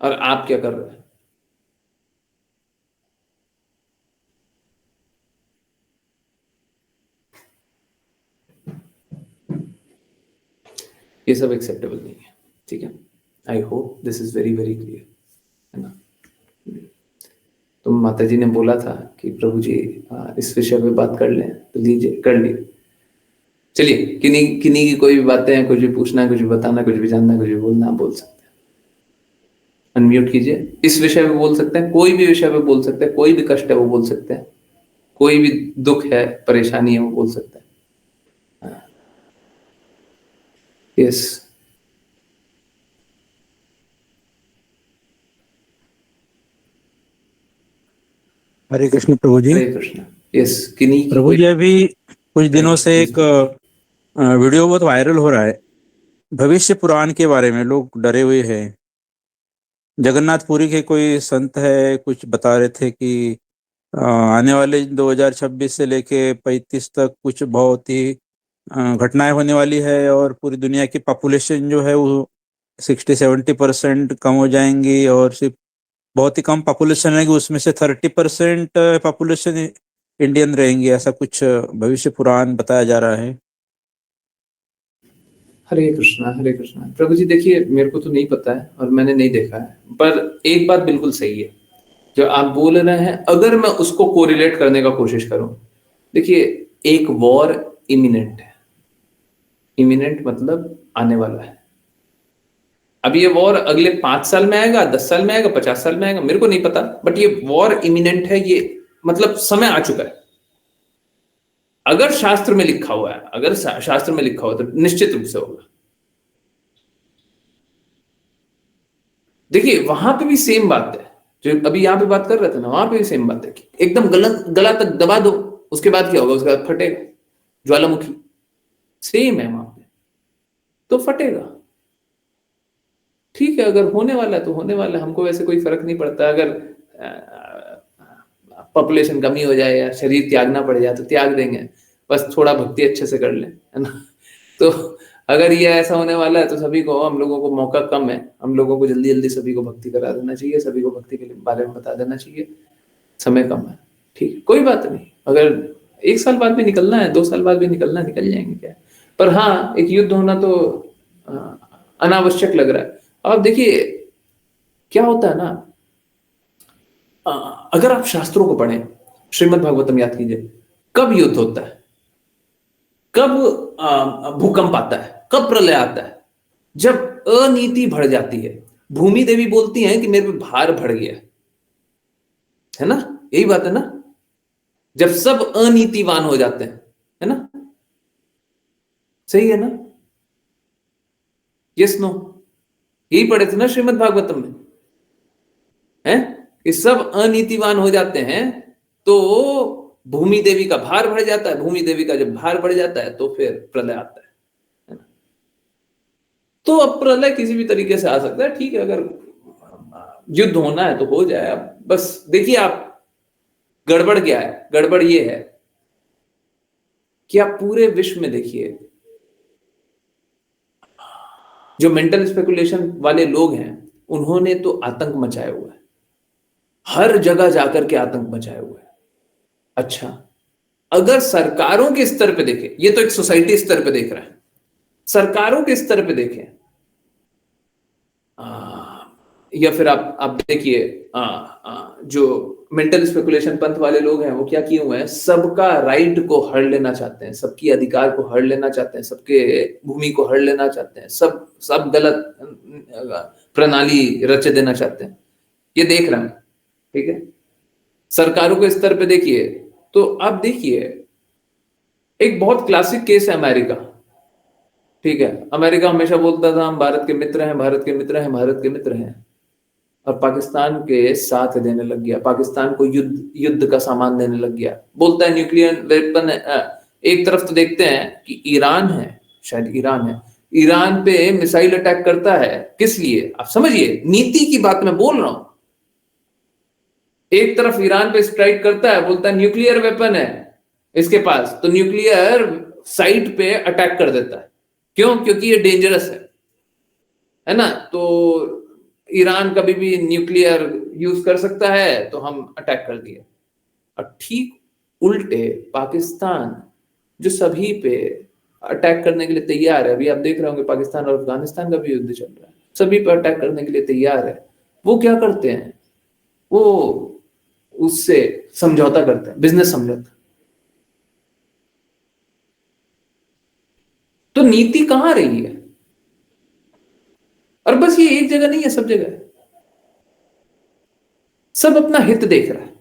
और आप क्या कर रहे हैं? ये सब एक्सेप्टेबल नहीं है। ठीक है, I hope this is very very clear, है ना। तो माता जी ने बोला था कि प्रभु जी इस विषय पे बात कर लें, तो लीजिए कर लिए। चलिए, किन्हीं किन्हीं की कोई भी बातें हैं, कुछ भी पूछना है, कुछ भी बताना, कुछ भी जानना, कुछ भी बोलना, बोल सकते हैं। अनम्यूट कीजिए, इस विषय पे बोल सकते हैं, कोई भी विषय पे बोल सकते हैं, कोई भी कष्ट है वो बोल सकते हैं, कोई भी दुख है, परेशानी है, वो बोल सकते हैं। यस, हरे कृष्ण प्रभु जी। हरे कृष्ण। यस, किन्हीं की प्रभु कोई जी, अभी कुछ दिनों से एक वीडियो बहुत वायरल हो रहा है, भविष्य पुराण के बारे में। लोग डरे हुए हैं। जगन्नाथपुरी के कोई संत है, कुछ बता रहे थे कि आने वाले 2026 से लेके 35 तक कुछ बहुत ही घटनाएं होने वाली है, और पूरी दुनिया की पॉपुलेशन जो है वो 60-70% कम हो जाएंगी, और सिर्फ बहुत ही कम पॉपुलेशन रहेगी, उसमें से 30% पॉपुलेशन इंडियन रहेंगी। ऐसा कुछ भविष्य पुराण बताया जा रहा है। हरे कृष्णा, हरे कृष्णा। प्रभु जी देखिए, मेरे को तो नहीं पता है और मैंने नहीं देखा है, पर एक बात बिल्कुल सही है जो आप बोल रहे हैं। अगर मैं उसको कोरिलेट करने का कोशिश करूं, देखिए एक वॉर इमिनेंट है। इमिनेंट मतलब आने वाला है। अब ये वॉर अगले 5 साल में आएगा, 10 साल में आएगा, 50 साल में आएगा, मेरे को नहीं पता, बट ये वॉर इमिनेंट है, ये मतलब समय आ चुका है। अगर शास्त्र में लिखा हुआ है, अगर शास्त्र में लिखा हुआ है तो निश्चित रूप से होगा। देखिए वहां पे भी सेम बात है, जो अभी यहां पे बात कर रहे थे ना, वहां पे भी सेम बात है कि एकदम गला तक दबा दो, उसके बाद क्या होगा, उसके बाद फटेगा, ज्वालामुखी। सेम है वहां पे, तो फटेगा। ठीक है, अगर होने वाला है तो होने वाला है, हमको वैसे कोई फर्क नहीं पड़ता। अगर पॉपुलेशन कमी हो जाए या शरीर त्यागना पड़ जाए तो त्याग देंगे, बस थोड़ा भक्ति अच्छे से कर लें, है ना। तो अगर ये ऐसा होने वाला है तो सभी को, हम लोगों को मौका कम है, हम लोगों को जल्दी जल्दी सभी को भक्ति करा देना चाहिए, सभी को भक्ति के बारे में बता देना चाहिए। समय कम है, ठीक है, कोई बात नहीं। अगर 1 साल बाद भी निकलना है, 2 साल बाद भी निकलना है, निकल जाएंगे, क्या है। पर हाँ, एक युद्ध होना तो अनावश्यक लग रहा है। अब देखिए क्या होता है ना, अगर आप शास्त्रों को पढ़ें, श्रीमद् भागवतम याद कीजिए, कब युद्ध होता है, कब भूकंप आता है, कब प्रलय आता है, जब अनीति बढ़ जाती है। भूमि देवी बोलती हैं कि मेरे पे भार बढ़ गया, है ना, यही बात है ना। जब सब अनीतिवान हो जाते हैं, है ना, सही है ना। यस नो, यही पढ़े थे ना श्रीमद् भागवतम में, है कि सब अनीतिवान हो जाते हैं, तो भूमि देवी का भार बढ़ जाता है, भूमि देवी का जब भार बढ़ जाता है तो फिर प्रलय आता है ना। तो अब प्रलय किसी भी तरीके से आ सकता है, ठीक है, अगर युद्ध होना है तो हो जाए। अब बस देखिए आप, गड़बड़ क्या है, गड़बड़ ये है कि आप पूरे विश्व में देखिए, जो मेंटल स्पेकुलेशन वाले लोग हैं उन्होंने तो आतंक मचाया हुआ है, हर जगह जाकर के आतंक मचाया हुआ है। अच्छा, अगर सरकारों के स्तर पे देखें, ये तो एक सोसाइटी स्तर पे देख रहे हैं, सरकारों के स्तर पे देखें, या फिर आप देखिए जो मेंटल स्पेकुलेशन पंथ वाले लोग हैं वो क्या किए हुए हैं, सबका राइट को हड़ लेना चाहते हैं, सबकी अधिकार को हड़ लेना चाहते हैं, सबके भूमि को हड़ लेना चाहते हैं, सब गलत प्रणाली रच देना चाहते हैं। ये देख रहे हैं, ठीक है। सरकारों के स्तर पे देखिए तो आप देखिए, एक बहुत क्लासिक केस है अमेरिका, ठीक है। अमेरिका हमेशा बोलता था हम भारत के मित्र हैं, भारत के मित्र हैं, भारत के मित्र हैं, और पाकिस्तान के साथ देने लग गया, पाकिस्तान को युद्ध का सामान देने लग गया, बोलता है न्यूक्लियर वेपन। एक तरफ तो देखते हैं कि ईरान है, शायद ईरान है, ईरान पे मिसाइल अटैक करता है, किस लिए आप समझिए, नीति की बात मैं बोल रहा हूं। एक तरफ ईरान पे स्ट्राइक करता है, बोलता है न्यूक्लियर वेपन है इसके पास, तो न्यूक्लियर साइट पे अटैक कर देता है। क्यों? क्योंकि ये डेंजरस है ना। तो ईरान कभी भी न्यूक्लियर यूज कर सकता है, तो हम अटैक कर दिए। और ठीक उल्टे पाकिस्तान, जो सभी पे अटैक करने के लिए तैयार है, अभी आप देख रहे होंगे पाकिस्तान और अफगानिस्तान का भी युद्ध चल रहा है, सभी पे अटैक करने के लिए तैयार है, वो क्या करते हैं, वो उससे समझौता करते हैं, बिजनेस समझौता। तो नीति कहां रही है? और बस ये एक जगह नहीं है, सब जगह है, सब अपना हित देख रहा है।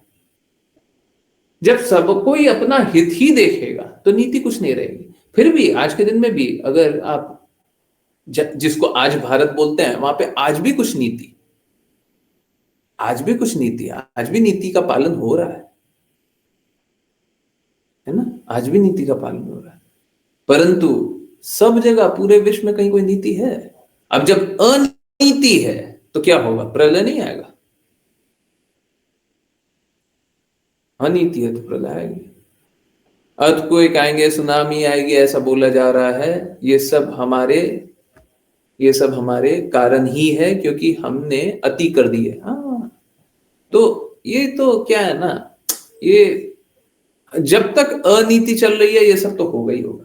जब सब कोई अपना हित ही देखेगा तो नीति कुछ नहीं रहेगी। फिर भी आज के दिन में भी अगर आप जिसको आज भारत बोलते हैं, वहां पे आज भी कुछ नीति, आज भी कुछ नीति, आज भी नीति का पालन हो रहा है ना, आज भी नीति का पालन हो रहा है। परंतु सब जगह पूरे विश्व में कहीं कोई नीति है? अब जब अनीति है तो क्या होगा? प्रलय नहीं आएगा। अनीति है तो प्रलय आएगी, अर्थक्वेक आएंगे, सुनामी आएगी, ऐसा बोला जा रहा है। ये सब हमारे कारण ही है, क्योंकि हमने अति कर दी है। हाँ, तो ये तो क्या है ना, ये जब तक अनीति चल रही है ये सब तो होगा ही होगा।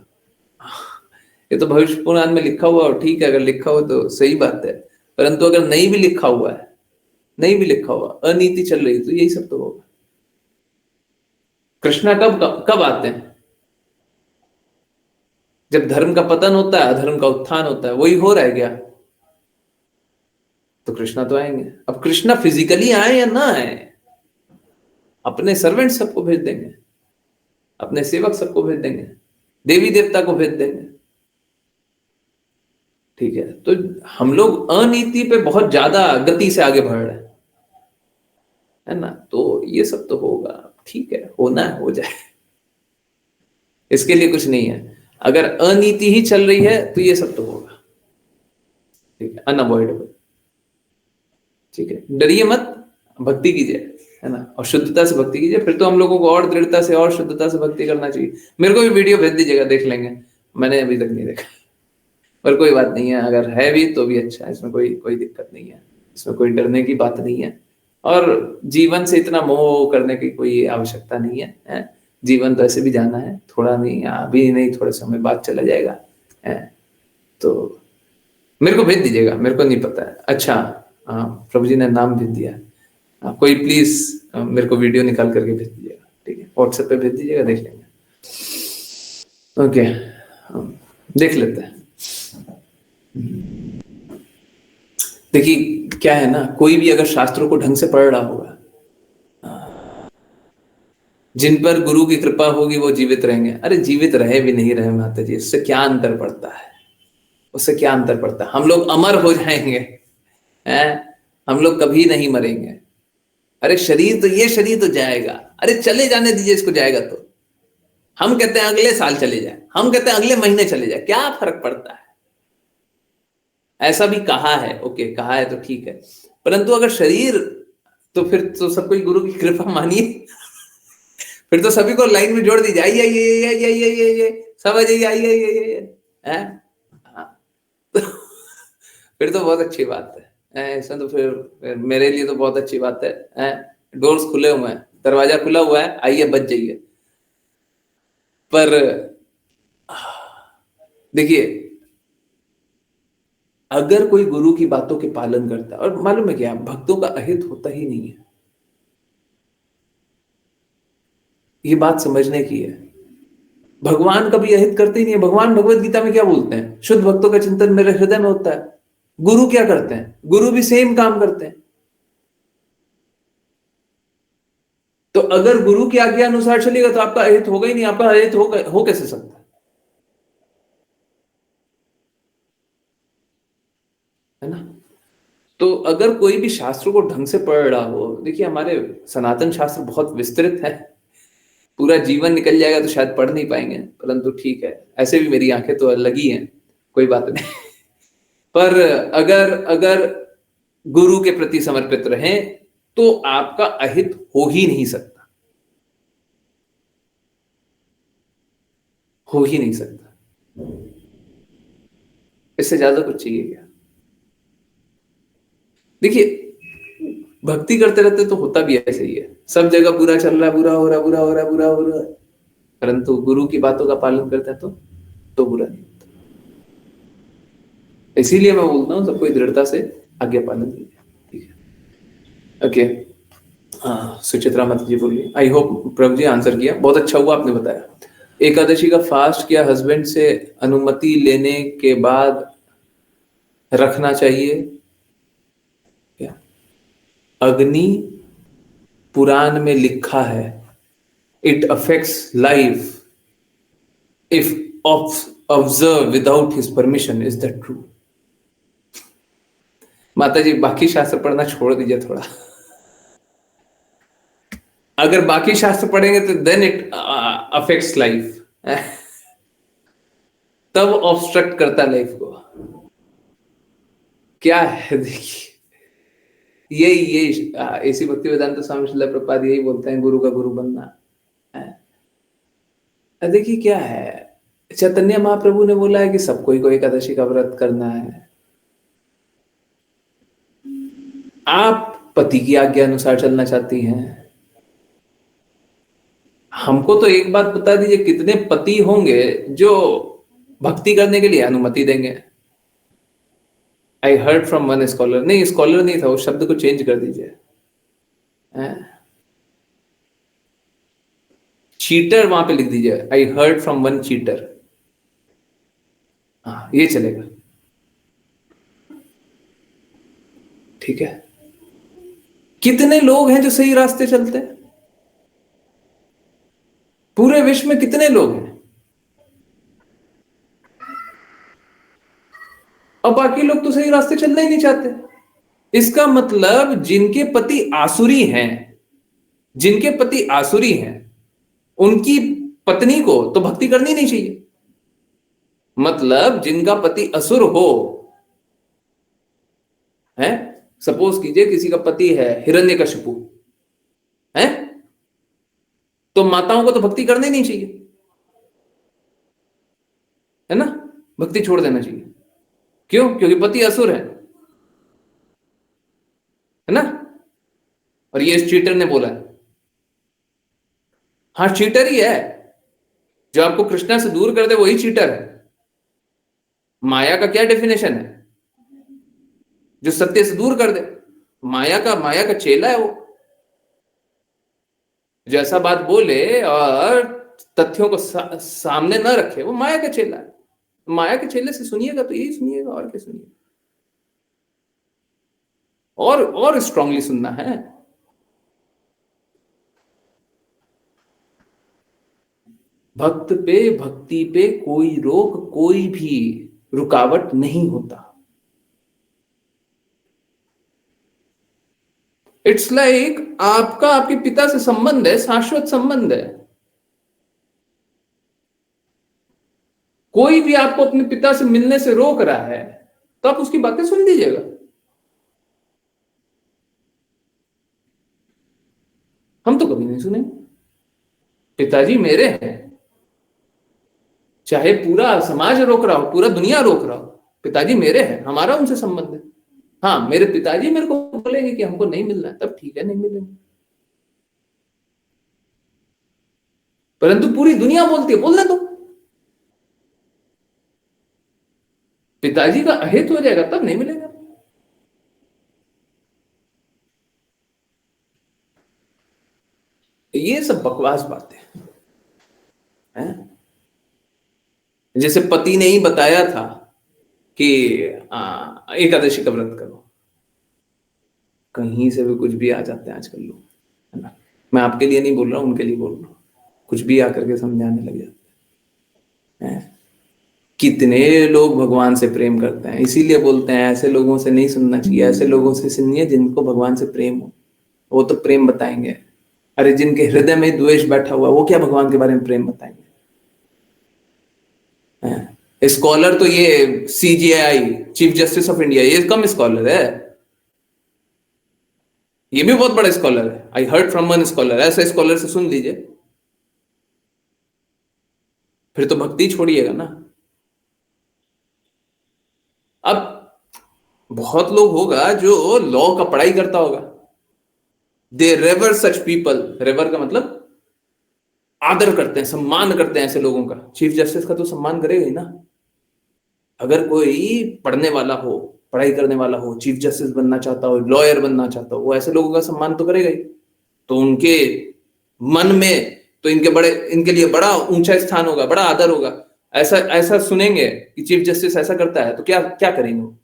ये तो भविष्य पुराण में लिखा हुआ, और ठीक है, अगर लिखा हुआ तो सही बात है, परंतु अगर नहीं भी लिखा हुआ है, नहीं भी लिखा हुआ, अनीति चल रही है, तो यही सब तो होगा। कृष्णा कब आते हैं? जब धर्म का पतन होता है, अधर्म का उत्थान होता है। वही हो रहा है क्या? तो कृष्णा तो आएंगे। अब कृष्णा फिजिकली आए या ना आए, अपने सर्वेंट सबको भेज देंगे, अपने सेवक सबको भेज देंगे, देवी देवता को भेज देंगे, ठीक है। तो हम लोग अनीति पे बहुत ज्यादा गति से आगे बढ़ रहे हैं, है ना। तो ये सब तो होगा, ठीक है, होना है, हो जाए, इसके लिए कुछ नहीं है। अगर अनीति ही चल रही है तो ये सब तो होगा, ठीक है, अनअवॉइडेबल, ठीक है। डरिए मत, भक्ति कीजिए, है ना, और शुद्धता से भक्ति कीजिए। फिर तो हम लोगों को और दृढ़ता से और शुद्धता से भक्ति करना चाहिए। मेरे को भी वीडियो भेज दीजिएगा, देख लेंगे, मैंने अभी तक नहीं देखा, पर कोई बात नहीं है, अगर है भी तो भी अच्छा है, इसमें कोई दिक्कत नहीं है, इसमें कोई डरने की बात नहीं है, और जीवन से इतना मोह करने की कोई आवश्यकता नहीं है। जीवन तो ऐसे भी जाना है, थोड़ा नहीं, अभी नहीं, थोड़े समय बाद चला जाएगा, है। तो मेरे को भेज दीजिएगा, मेरे को नहीं पता है। अच्छा, प्रभु जी ने नाम भेज दिया, कोई प्लीज मेरे को वीडियो निकाल करके भेज दीजिएगा, ठीक है, व्हाट्सएप पे भेज दीजिएगा, देख लेंगे। ओके, देख लेते हैं। देखिए क्या है ना, कोई भी अगर शास्त्रों को ढंग से पढ़ रहा होगा, जिन पर गुरु की कृपा होगी वो जीवित रहेंगे। अरे जीवित रहे भी नहीं रहे माता जी, उससे क्या अंतर पड़ता है, उससे क्या अंतर पड़ता है? हम लोग अमर हो जाएंगे, हैं, हम लोग कभी नहीं मरेंगे, अरे शरीर तो, ये शरीर तो जाएगा, अरे चले जाने दीजिए इसको, जाएगा तो। हम कहते हैं अगले साल चले जाए, हम कहते हैं अगले महीने चले जाए, क्या फर्क पड़ता है? ऐसा भी कहा है, ओके, कहा है तो ठीक है, परंतु अगर शरीर, तो फिर तो सब कोई गुरु की कृपा मानिए। फिर तो सभी को लाइन में जोड़ दीजिए, आइए आइए आइए आइए आइए आइए, सब आ जाइए, आइए आइए आइए, हैं? हाँ। फिर तो बहुत अच्छी बात है, ऐसा तो फिर मेरे लिए तो बहुत अच्छी बात है। डोर्स खुले हुए हैं, दरवाजा खुला हुआ है, आइए बच जाइए। पर देखिए, अगर कोई गुरु की बातों के पालन करता है, और मालूम है क्या, भक्तों का अहित होता ही नहीं है, ये बात समझने की है। भगवान कभी अहित करते ही नहीं है। भगवान भगवत गीता में क्या बोलते हैं? शुद्ध भक्तों का चिंतन मेरे हृदय में होता है। गुरु क्या करते हैं? गुरु भी सेम काम करते हैं। तो अगर गुरु की आज्ञा अनुसार चलेगा तो आपका अहित होगा ही नहीं। आपका अहित हो कैसे सकता है ना? तो अगर कोई भी शास्त्रों को ढंग से पढ़ रहा हो, देखिए हमारे सनातन शास्त्र बहुत विस्तृत है, पूरा जीवन निकल जाएगा तो शायद पढ़ नहीं पाएंगे, परंतु ठीक है, ऐसे भी मेरी आंखें तो लगी हैं, कोई बात नहीं। पर अगर अगर गुरु के प्रति समर्पित रहें तो आपका अहित हो ही नहीं सकता, हो ही नहीं सकता। इससे ज्यादा कुछ चाहिए क्या? देखिए, भक्ति करते रहते तो होता भी ऐसे ही है, सब जगह बुरा चल रहा है, बुरा हो रहा है, बुरा हो रहा है, बुरा हो रहा है, परंतु गुरु की बातों का पालन करते हैं तो बुरा नहीं होता। इसीलिए मैं बोलता हूँ सबको दृढ़ता से आज्ञा पालन कीजिए, ठीक है? ओके, हाँ, सुचित्रा माता जी बोलिए। I hope Prabhu ji answer किया, बहुत अच्छा हुआ आपने बताया। एकादशी का फास्ट क्या हस्बैंड से अनुमति लेने के बाद रखना चाहिए क्या? अग्नि पुराण में लिखा है, it affects life if observe without his permission, is that true? माता जी, बाकी शास्त्र पढ़ना छोड़ दीजिए थोड़ा। अगर बाकी शास्त्र पढ़ेंगे तो देन इट अफेक्ट्स लाइफ, तब ऑब्स्ट्रक्ट करता लाइफ को। क्या है, देखिए, यही ऐसी भक्ति वेदांत स्वामी श्रील प्रभुपाद यही बोलते हैं, गुरु का गुरु बनना है। देखिए क्या है, चैतन्य महाप्रभु ने बोला है कि सबको ही एकादशी का व्रत करना है। आप पति की आज्ञा अनुसार चलना चाहती हैं। हमको तो एक बात बता दीजिए, कितने पति होंगे जो भक्ति करने के लिए अनुमति देंगे? I heard from one scholar, नहीं स्कॉलर नहीं था, उस शब्द को चेंज कर दीजिए, चीटर वहां पे लिख दीजिए, I heard from one cheater. हाँ, ये चलेगा, ठीक है? कितने लोग हैं जो सही रास्ते चलते हैं? पूरे विश्व में कितने लोग हैं? और बाकी लोग तो सही रास्ते चलना ही नहीं चाहते। इसका मतलब जिनके पति आसुरी हैं, जिनके पति आसुरी हैं, उनकी पत्नी को तो भक्ति करनी नहीं चाहिए। मतलब जिनका पति असुर हो, है, सपोज कीजिए किसी का पति है हिरण्यकशिपु, है, तो माताओं को तो भक्ति करनी नहीं चाहिए, है ना? भक्ति छोड़ देना चाहिए। क्यों? क्योंकि पति असुर है ना? और ये इस चीटर ने बोला है। हाँ, चीटर ही है, जो आपको कृष्णा से दूर कर दे वही चीटर है। माया का क्या डेफिनेशन है? जो सत्य से दूर कर दे। माया का चेला है वो, जो ऐसा बात बोले और तथ्यों को सामने न रखे, वो माया का चेला है। माया के चेले से सुनिएगा तो यही सुनिएगा, और क्या सुनिएगा? और स्ट्रांगली सुनना है। भक्त पे, भक्ति पे कोई रोक, कोई भी रुकावट नहीं होता। इट्स लाइक आपका आपके पिता से संबंध है, शाश्वत संबंध है। कोई भी आपको अपने पिता से मिलने से रोक रहा है तो आप उसकी बातें सुन लीजिएगा। हम तो कभी नहीं सुनेंगे। पिताजी मेरे हैं, चाहे पूरा समाज रोक रहा हो, पूरा दुनिया रोक रहा हो, पिताजी मेरे हैं, हमारा उनसे संबंध है। हाँ, मेरे पिताजी मेरे को बोलेंगे कि हमको नहीं मिलना है, तब ठीक है, नहीं मिलेंगे। परंतु पूरी दुनिया बोलती है, बोलने दो। पिताजी का अहित हो जाएगा तब नहीं मिलेगा। ये सब बकवास बातें हैं। जैसे पति ने ही बताया था कि एकादशी का व्रत करो, कहीं से भी कुछ भी आ जाते हैं आजकल लोग, है ना। मैं आपके लिए नहीं बोल रहा हूं, उनके लिए बोल रहा हूं। कुछ भी आकर के समझाने लग जाते हैं। कितने लोग भगवान से प्रेम करते हैं, इसीलिए बोलते हैं ऐसे लोगों से नहीं सुनना चाहिए। ऐसे लोगों से सुनिए जिनको भगवान से प्रेम हो, वो तो प्रेम बताएंगे। अरे जिनके हृदय में द्वेष बैठा हुआ, वो क्या भगवान के बारे में प्रेम बताएंगे। स्कॉलर तो ये CGI, chief justice of India, ये कम स्कॉलर है, ये भी बहुत बड़ा स्कॉलर है। I heard from one scholar, ऐसे स्कॉलर से सुन लीजिए, फिर तो भक्ति छोड़िएगा ना। अब बहुत लोग होगा जो लॉ का पढ़ाई करता होगा, दे रेवर सच पीपल। रेवर का मतलब आदर करते हैं, सम्मान करते हैं ऐसे लोगों का। चीफ जस्टिस का तो सम्मान करेगा ही ना। अगर कोई पढ़ने वाला हो, पढ़ाई करने वाला हो, चीफ जस्टिस बनना चाहता हो, लॉयर बनना चाहता हो, वो ऐसे लोगों का सम्मान तो करेगा ही। तो उनके मन में तो इनके लिए बड़ा ऊंचा स्थान होगा, बड़ा आदर होगा। ऐसा ऐसा सुनेंगे कि चीफ जस्टिस ऐसा करता है तो क्या क्या करेंगे।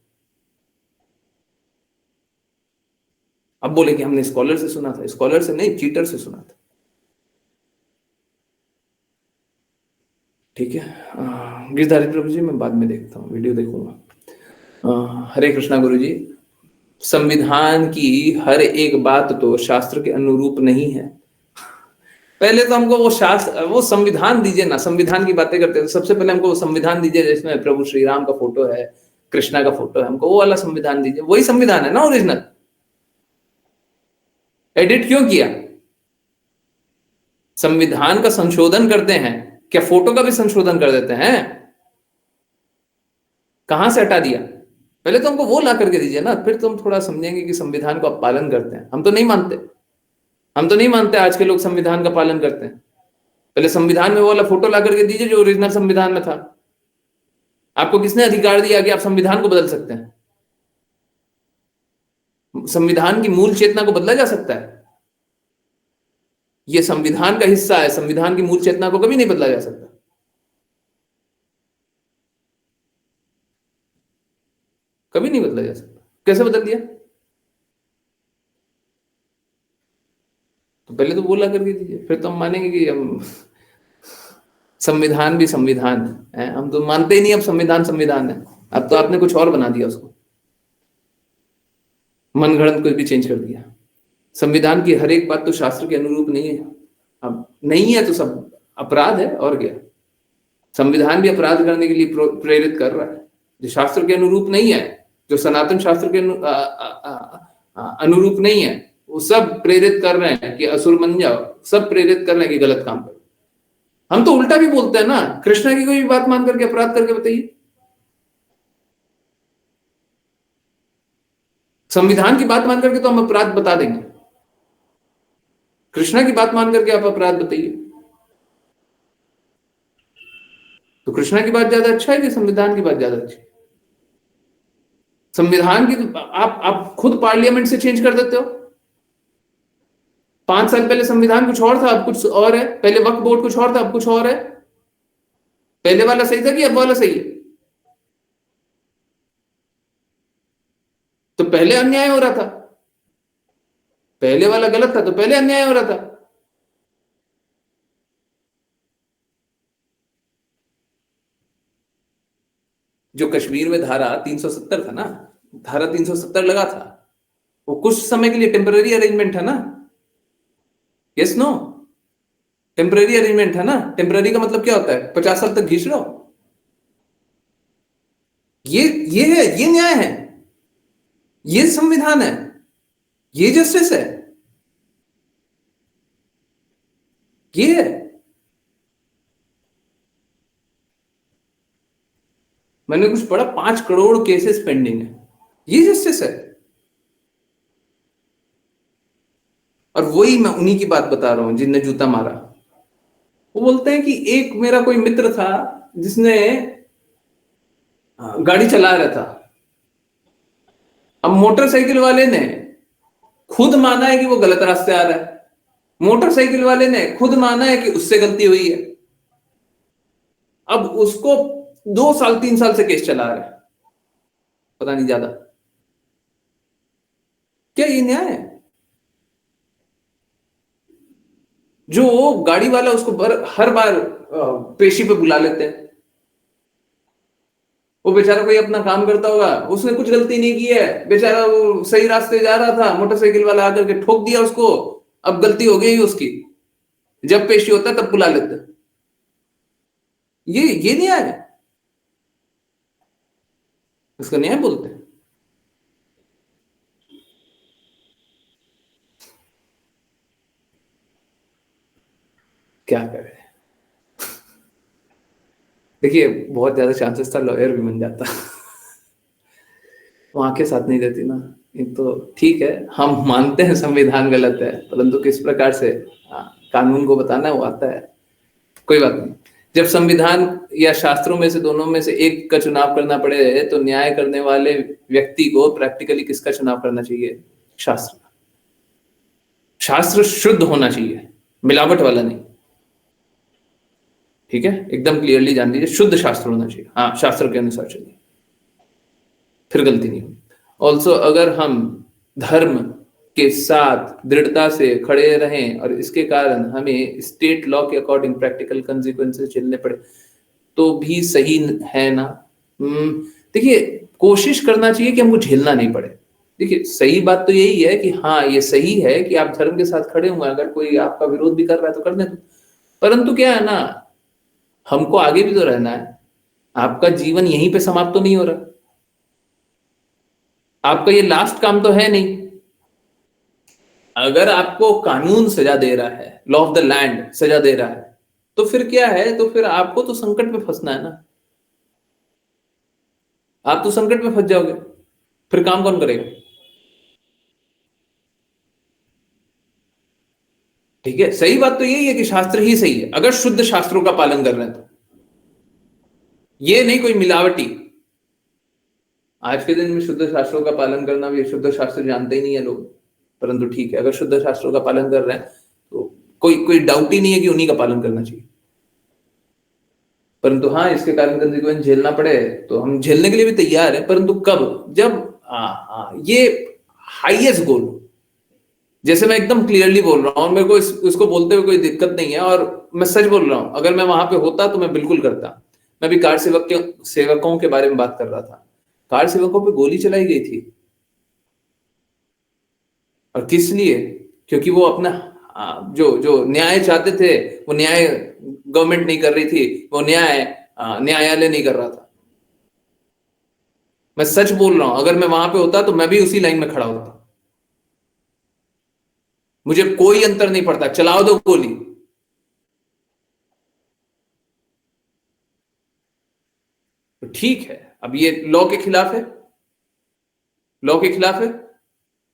अब बोले कि हमने स्कॉलर से सुना था, स्कॉलर से नहीं, चीटर से सुना था। ठीक है, गिरधारी प्रभु जी, मैं बाद में देखता हूँ, वीडियो देखूंगा। हरे कृष्णा गुरु जी। संविधान की हर एक बात तो शास्त्र के अनुरूप नहीं है। पहले तो हमको वो शास्त्र, वो संविधान दीजिए ना। संविधान की बातें करते हैं, सबसे पहले हमको वो संविधान दीजिए जिसमें प्रभु श्री राम का फोटो है, कृष्णा का फोटो है, हमको वो वाला संविधान दीजिए। वही संविधान है ना ओरिजिनल। एडिट क्यों किया? संविधान का संशोधन करते हैं, क्या फोटो का भी संशोधन कर देते हैं? कहां से हटा दिया? पहले तो हमको वो ला करके दीजिए ना, फिर तो हम थोड़ा समझेंगे कि संविधान को आप पालन करते हैं। हम तो नहीं मानते, हम तो नहीं मानते आज के लोग संविधान का पालन करते हैं। पहले संविधान में वो वाला फोटो ला करके दीजिए जो ओरिजिनल संविधान में था। आपको किसने अधिकार दिया कि आप संविधान को बदल सकते हैं? संविधान की मूल चेतना को बदला जा सकता है? यह संविधान का हिस्सा है, संविधान की मूल चेतना को कभी नहीं बदला जा सकता। कभी नहीं बदला जा सकता। कैसे बदल दिया? तो पहले तो वो ला करके दीजिए, फिर तो हम मानेंगे कि हम संविधान भी संविधान है। हम तो मानते ही नहीं अब संविधान संविधान है। अब तो आपने कुछ और बना दिया उसको, मनगढ़ंत कुछ भी चेंज कर दिया। संविधान की हर एक बात तो शास्त्र के अनुरूप नहीं है। अब नहीं है तो सब अपराध है, और क्या। संविधान भी अपराध करने के लिए प्रेरित कर रहा है। जो शास्त्र के अनुरूप नहीं है, जो सनातन शास्त्र के अनुरूप नहीं है, वो सब प्रेरित कर रहे हैं कि असुर बन जाओ, सब प्रेरित कर रहे हैं कि गलत काम करो। हम तो उल्टा भी बोलते हैं ना, कृष्णा की कोई बात मान करके अपराध करके बताइए। संविधान की बात मान करके तो हम अपराध बता देंगे, कृष्णा की बात मान करके आप अपराध बताइए। तो कृष्णा की बात ज्यादा अच्छा है कि संविधान की बात ज्यादा अच्छी? संविधान की तो आप खुद पार्लियामेंट से चेंज कर देते हो। 5 साल पहले संविधान कुछ और था, अब कुछ और है। पहले वक्फ बोर्ड कुछ और था, अब कुछ और है। पहले वाला सही था कि अब वाला सही है? तो पहले अन्याय हो रहा था, पहले वाला गलत था तो पहले अन्याय हो रहा था। जो कश्मीर में धारा 370 था ना, धारा 370 लगा था, वो कुछ समय के लिए टेम्पररी अरेंजमेंट है ना, यस नो, टेम्पररी अरेंजमेंट है ना। टेम्पररी का मतलब क्या होता है, 50 साल तक घींच रहे हो। ये है, ये न्याय है, ये संविधान है, ये जस्टिस है, ये है। मैंने कुछ पढ़ा 5 करोड़ केसेस पेंडिंग है, ये जस्टिस है। और वही मैं उन्हीं की बात बता रहा हूं जिनने जूता मारा। वो बोलते हैं कि एक मेरा कोई मित्र था जिसने गाड़ी चला रहा था, अब मोटरसाइकिल वाले ने खुद माना है कि वो गलत रास्ते आ रहा है, मोटरसाइकिल वाले ने खुद माना है कि उससे गलती हुई है, अब उसको 2 साल 3 साल से केस चला रहा है, पता नहीं ज्यादा। क्या ये न्याय है? जो गाड़ी वाला उसको हर बार पेशी पे बुला लेते हैं, वो बेचारा कोई अपना काम करता होगा, उसने कुछ गलती नहीं की है बेचारा, वो सही रास्ते जा रहा था, मोटरसाइकिल वाला आकर के ठोक दिया उसको, अब गलती हो गई उसकी, जब पेशी होता है तब बुला लेते हैं। ये न्याय है, इसका न्याय बोलते हैं। क्या करें, देखिए बहुत ज्यादा चांसेस था लॉयर भी बन जाता, वो आंखें साथ नहीं देती ना। ये तो ठीक है, हम मानते हैं संविधान गलत है, परंतु किस प्रकार से कानून को बताना है वो आता है। कोई बात नहीं, जब संविधान या शास्त्रों में से दोनों में से एक का चुनाव करना पड़े तो न्याय करने वाले व्यक्ति को प्रैक्टिकली किसका चुनाव करना चाहिए? शास्त्र का। शास्त्र शुद्ध होना चाहिए, मिलावट वाला नहीं, ठीक है, एकदम क्लियरली जान लीजिए, शुद्ध शास्त्र होना चाहिए। हाँ, शास्त्र के अनुसार चलिए, फिर गलती नहीं होगी। ऑल्सो अगर हम धर्म के साथ दृढ़ता से खड़े रहें और इसके कारण हमें स्टेट लॉ के अकॉर्डिंग प्रैक्टिकल कंसिक्वेंसेस झेलने पड़े तो भी सही है ना। देखिए, कोशिश करना चाहिए कि हमको झेलना नहीं पड़े। देखिए, सही बात तो यही है कि हाँ, ये सही है कि आप धर्म के साथ खड़े हुए, अगर कोई आपका विरोध भी कर रहा है तो करने दो, परंतु क्या है ना, हमको आगे भी तो रहना है। आपका जीवन यहीं पे समाप्त तो नहीं हो रहा, आपका ये लास्ट काम तो है नहीं। अगर आपको कानून सजा दे रहा है, लॉ ऑफ द लैंड सजा दे रहा है, तो फिर क्या है, तो फिर आपको तो संकट में फंसना है ना, आप तो संकट में फंस जाओगे, फिर काम कौन करेगा? ठीक है, सही बात तो यही है कि शास्त्र ही सही है, अगर शुद्ध शास्त्रों का पालन कर रहे हैं तो, ये नहीं कोई मिलावटी। आज के दिन में शुद्ध शास्त्रों का पालन करना भी, शुद्ध शास्त्र जानते ही नहीं है लोग, परंतु ठीक है, अगर शुद्ध शास्त्रों का पालन कर रहे हैं तो कोई कोई डाउट ही नहीं है कि उन्हीं का पालन करना चाहिए। परंतु हाँ, इसके कारण कंसिक्वेंस झेलना पड़े तो हम झेलने के लिए भी तैयार है, परंतु कब? जब ये हाईएस्ट गोल, जैसे मैं एकदम क्लियरली बोल रहा हूं, मेरे को इसको बोलते हुए कोई दिक्कत नहीं है, और मैं सच बोल रहा हूं, अगर मैं वहां पे होता तो मैं बिल्कुल करता। मैं भी कार सेवकों के बारे में बात कर रहा था, कार सेवकों पे गोली चलाई गई थी, और किस लिए? क्योंकि वो अपना जो जो न्याय चाहते थे वो न्याय गवर्नमेंट नहीं कर रही थी, वो न्यायालय नहीं कर रहा था। मैं सच बोल रहा हूं, अगर मैं वहां पे होता तो मैं भी उसी लाइन में खड़ा होता, मुझे कोई अंतर नहीं पड़ता, चलाओ दो गोली। तो ठीक है, अब ये लॉ के खिलाफ है, लॉ के खिलाफ है,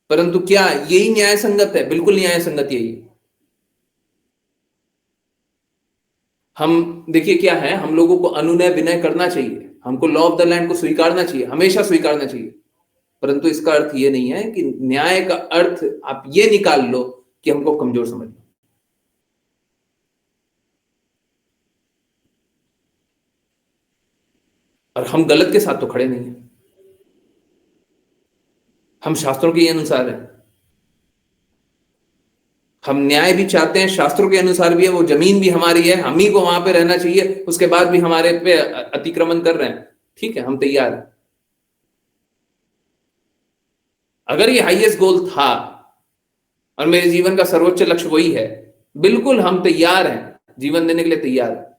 परंतु क्या यही न्याय संगत है? बिल्कुल न्याय संगत यही है। हम देखिए क्या है, हम लोगों को अनुनय विनय करना चाहिए, हमको लॉ ऑफ द लैंड को स्वीकारना चाहिए, हमेशा स्वीकारना चाहिए, परंतु इसका अर्थ ये नहीं है कि न्याय का अर्थ आप ये निकाल लो कि हमको कमजोर समझ लो। और हम गलत के साथ तो खड़े नहीं है, हम शास्त्रों के अनुसार है, हम न्याय भी चाहते हैं, शास्त्रों के अनुसार भी है, वो जमीन भी हमारी है, हम ही को वहां पे रहना चाहिए, उसके बाद भी हमारे पे अतिक्रमण कर रहे हैं, ठीक है, हम तैयार हैं। अगर ये हाईएस्ट गोल था और मेरे जीवन का सर्वोच्च लक्ष्य वही है, बिल्कुल हम तैयार हैं, जीवन देने के लिए तैयार हैं।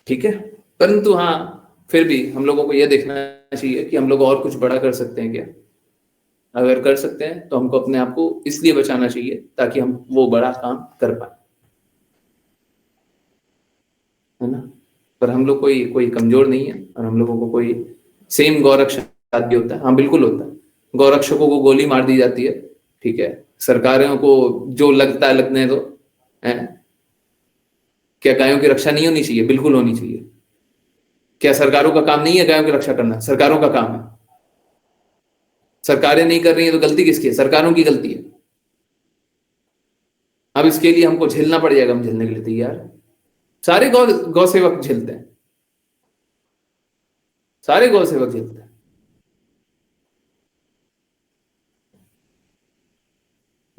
ठीक है, परंतु हाँ, फिर भी हम लोगों को यह देखना चाहिए कि हम लोग और कुछ बड़ा कर सकते हैं क्या। अगर कर सकते हैं तो हमको अपने आप को इसलिए बचाना चाहिए ताकि हम वो बड़ा काम कर पाए, है ना। पर हम लोग कोई कोई कमजोर नहीं है, और हम लोगों को कोई सेम गौरक्षक भी होता है। हाँ बिल्कुल होता है, गौरक्षकों को गोली मार दी जाती है, ठीक है, सरकारों को जो लगता है लगने दो, है। क्या गायों की रक्षा नहीं होनी चाहिए? बिल्कुल होनी चाहिए। क्या सरकारों का काम नहीं है गायों की रक्षा करना? सरकारों का काम है। सरकारें नहीं कर रही है तो गलती किसकी है? सरकारों की गलती है। अब इसके लिए हमको झेलना पड़ जाएगा, हम झेलने के लिए तैयार हैं। सारे गौ सेवक झेलते हैं, सारे गौ सेवक झेलते हैं।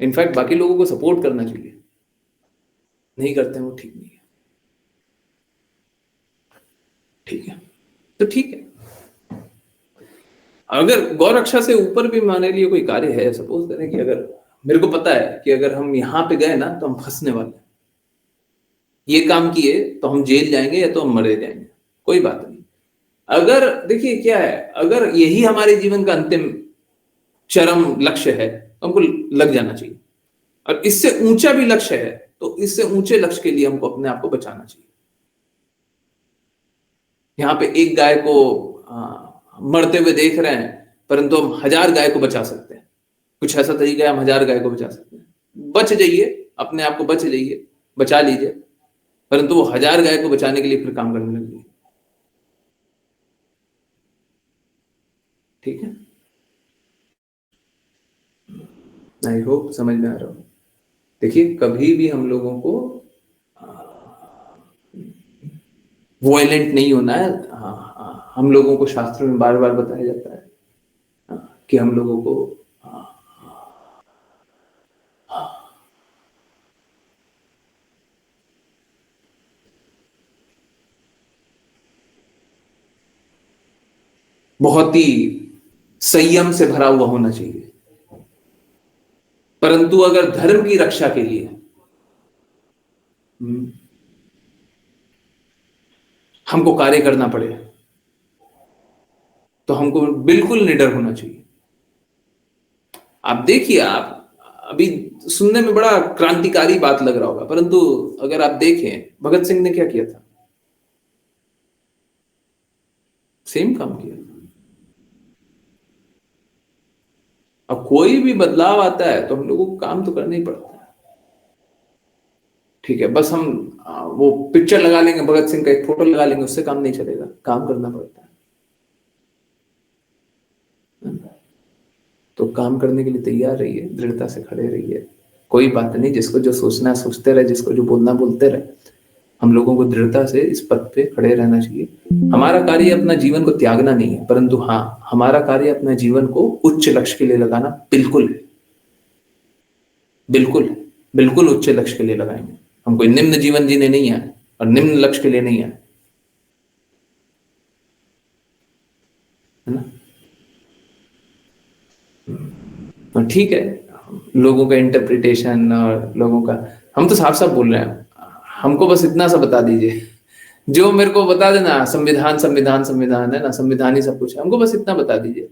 इनफैक्ट बाकी लोगों को सपोर्ट करना चाहिए, नहीं करते हैं वो ठीक नहीं है। ठीक है, तो ठीक है, अगर गौ रक्षा से ऊपर भी हमारे लिए कोई कार्य है, सपोज करें कि अगर मेरे को पता है कि अगर हम यहां पे गए ना तो हम फंसने वाले हैं, ये काम किए तो हम जेल जाएंगे या तो हम मरे जाएंगे, कोई बात नहीं। अगर देखिए क्या है, अगर यही हमारे जीवन का अंतिम चरम लक्ष्य है तो हमको लग जाना चाहिए, और इससे ऊंचा भी लक्ष्य है तो इससे ऊंचे लक्ष्य के लिए हमको अपने आप को बचाना चाहिए। यहाँ पे एक गाय को मरते हुए देख रहे हैं, परंतु हम 1000 गाय को बचा सकते हैं। कुछ ऐसा तरीका है, हम 1000 गाय को बचा सकते हैं। बच जाइए, अपने आप को बच जाइए, बचा लीजिए, परंतु वो 1000 गाय को बचाने के लिए फिर काम करने लगिए। ठीक है, आई होप समझ में आ रहा हो। देखिए कभी भी हम लोगों को वॉयलेंट नहीं होना है। हम लोगों को शास्त्रों में बार बार बताया जाता है कि हम लोगों को बहुत ही संयम से भरा हुआ होना चाहिए। परंतु अगर धर्म की रक्षा के लिए हमको कार्य करना पड़े तो हमको बिल्कुल निडर होना चाहिए। आप देखिए, आप अभी सुनने में बड़ा क्रांतिकारी बात लग रहा होगा, परंतु अगर आप देखें भगत सिंह ने क्या किया था, सेम काम किया। अब कोई भी बदलाव आता है तो हम लोगों को काम तो करना ही पड़ता है। ठीक है, बस हम वो पिक्चर लगा लेंगे, भगत सिंह का एक फोटो लगा लेंगे, उससे काम नहीं चलेगा, काम करना पड़ता है। तो काम करने के लिए तैयार रहिए, दृढ़ता से खड़े रहिए। कोई बात नहीं, जिसको जो सोचना है सोचते रहे, जिसको जो बोलना बोलते रहे। हम लोगों को दृढ़ता से इस पथ पे खड़े रहना चाहिए। हमारा कार्य अपना जीवन को त्यागना नहीं है, परंतु हाँ, हमारा कार्य अपना जीवन को उच्च लक्ष्य के लिए लगाना बिल्कुल है, बिल्कुल है, बिल्कुल उच्च लक्ष्य के लिए लगाएंगे। हम कोई निम्न जीवन जीने नहीं आए और निम्न लक्ष्य के लिए नहीं आए, है ना। तो ठीक है, लोगों का इंटरप्रिटेशन और लोगों का, हम तो साफ साफ बोल रहे हैं, हमको बस इतना सा बता दीजिए, जो मेरे को बता देना संविधान संविधान संविधान है ना, संविधान ही सब कुछ है। हमको बस इतना बता दीजिए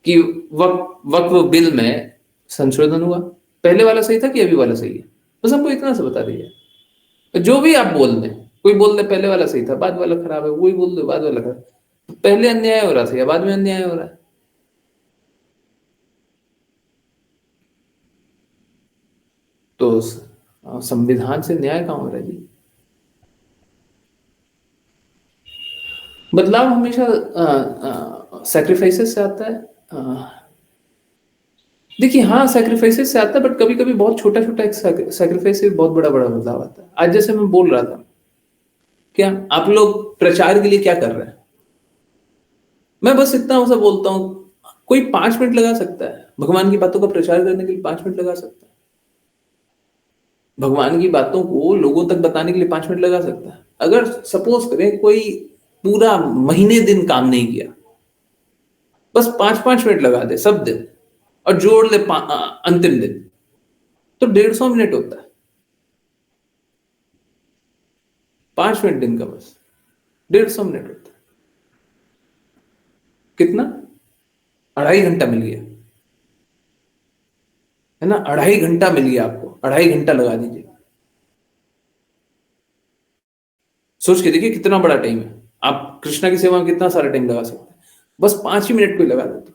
कि वक्फ बिल में संशोधन हुआ, पहले वाला सही था कि अभी वाला सही है, बस हमको इतना सा बता दीजिए। जो भी आप बोल दें, कोई बोल दे पहले वाला सही था बाद वाला खराब है, वही बोल दो बाद वाला खराब, पहले अन्याय हो रहा था या बाद में अन्याय हो रहा है। तो संविधान से न्याय कहां हो रहा है जी? बदलाव हमेशा सैक्रिफाइसेस से आता है। देखिए हाँ, सैक्रिफाइसेस से आता है, बट कभी कभी बहुत छोटा छोटा एक सैक्रिफाइस से बहुत बड़ा बड़ा बदलाव आता है। आज जैसे मैं बोल रहा था, क्या आप लोग प्रचार के लिए क्या कर रहे हैं? मैं बस इतना सा बोलता हूँ, कोई 5 मिनट लगा सकता है भगवान की बातों का प्रचार करने के लिए, 5 मिनट लगा सकता है भगवान की बातों को लोगों तक बताने के लिए, 5 मिनट लगा सकता है। अगर सपोज करें कोई पूरा महीने दिन काम नहीं किया, बस 5-5 मिनट लगा दे सब दिन और जोड़ ले अंतिम दिन, तो 150 मिनट होता है। 5 मिनट दिन का बस 150 मिनट होता है। कितना? 2.5 घंटा मिल गया, है ना? 2.5 घंटा मिल गया आपको, 2.5 घंटा लगा दीजिए। सोच के देखिए कितना बड़ा टाइम है। आप कृष्णा की सेवा में कितना सारा टाइम लगा सकते हैं, बस 5 ही मिनट कोई लगा देते।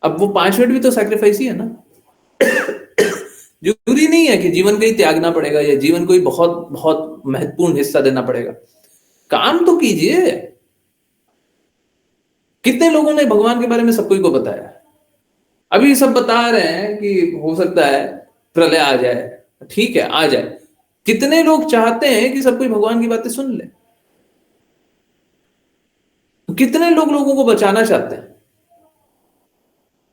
अब वो 5 मिनट भी तो सैक्रिफाइस ही है ना। जरूरी नहीं है कि जीवन को ही त्यागना पड़ेगा या जीवन को ही बहुत बहुत महत्वपूर्ण हिस्सा देना पड़ेगा। काम तो कीजिए। कितने लोगों ने भगवान के बारे में सबको को बताया? अभी सब बता रहे हैं कि हो सकता है प्रलय आ जाए, ठीक है आ जाए। कितने लोग चाहते हैं कि सब कोई भगवान की बातें सुन ले? कितने लोग लोगों को बचाना चाहते हैं?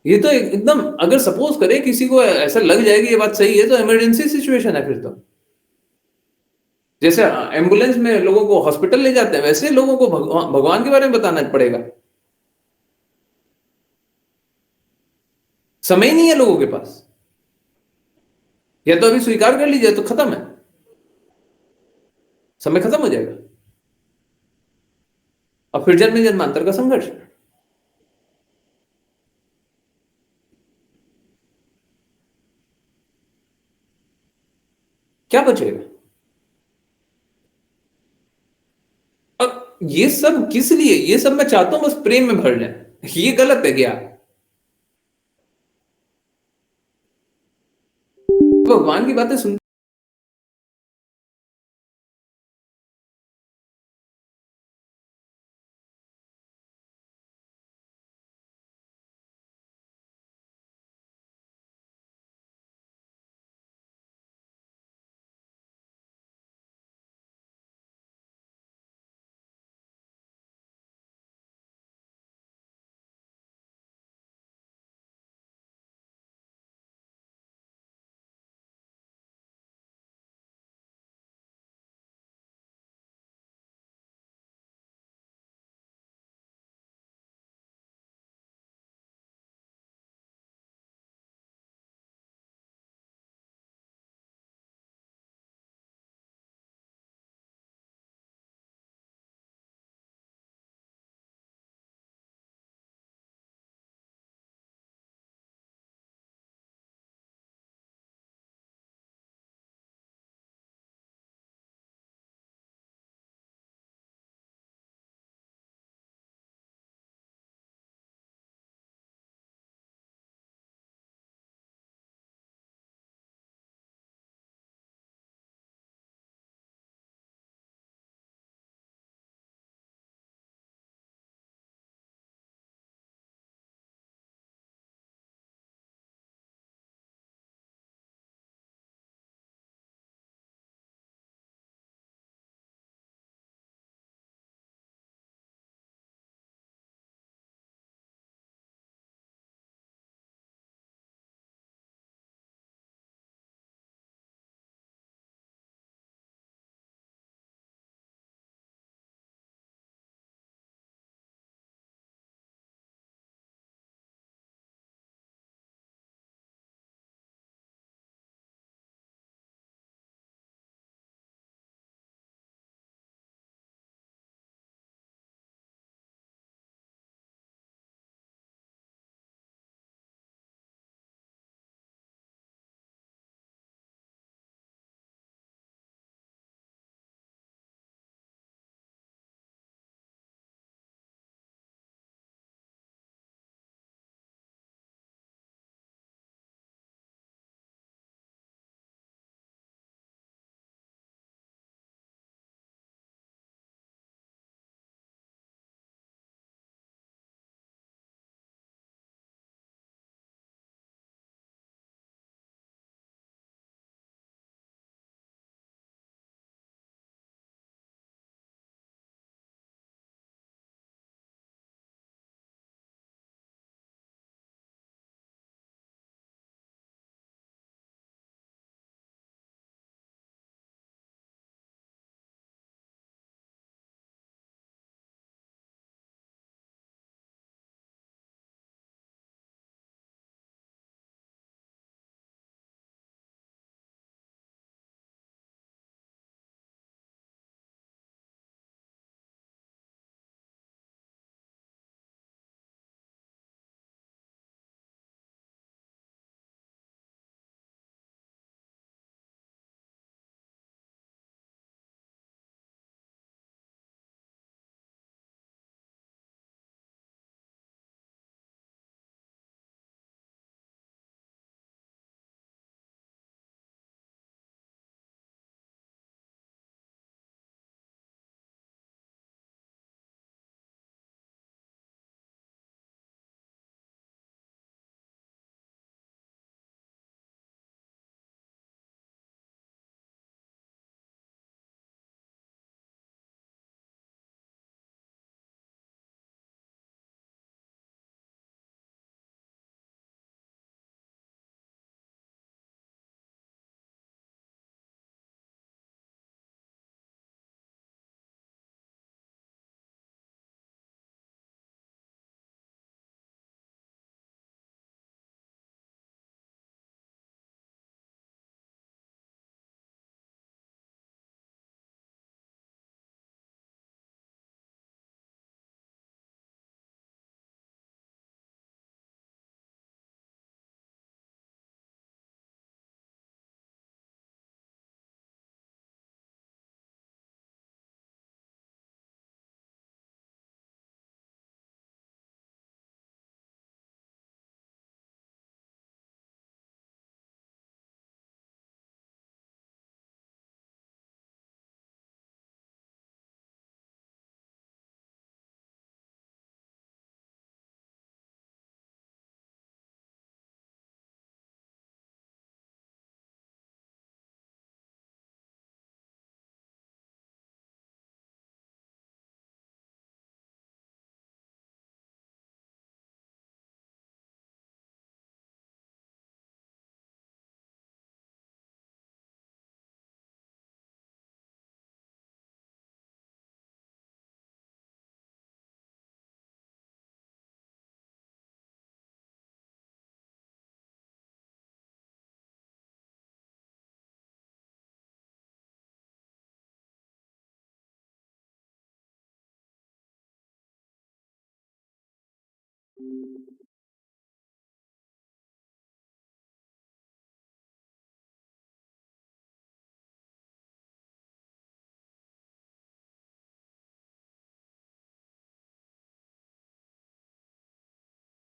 ये तो एकदम, अगर सपोज करें किसी को ऐसा लग जाए कि ये बात सही है, तो इमरजेंसी सिचुएशन है फिर तो। जैसे एम्बुलेंस में लोगों को हॉस्पिटल ले जाते हैं, वैसे लोगों को भगवान के बारे में बताना पड़ेगा। समय नहीं है लोगों के पास, या तो अभी स्वीकार कर लीजिए तो खत्म है, समय खत्म हो जाएगा और फिर जन्म जन्मांतर का संघर्ष। क्या बचेगा? और ये सब किस लिए? ये सब मैं चाहता हूं बस प्रेम में भर जाए। ये गलत है क्या? भगवान की बातें सुन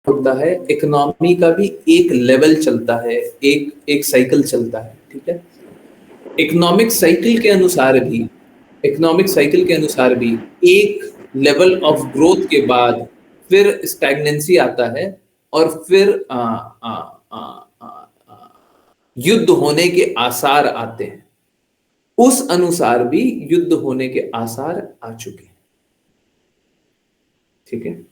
होता है, इकोनॉमी का भी एक लेवल चलता है, एक साइकिल चलता है, ठीक है। इकोनॉमिक साइकिल के अनुसार भी एक लेवल ऑफ ग्रोथ के बाद फिर स्टैग्नेंसी आता है और फिर युद्ध होने के आसार आते हैं। उस अनुसार भी युद्ध होने के आसार आ चुके हैं, ठीक है।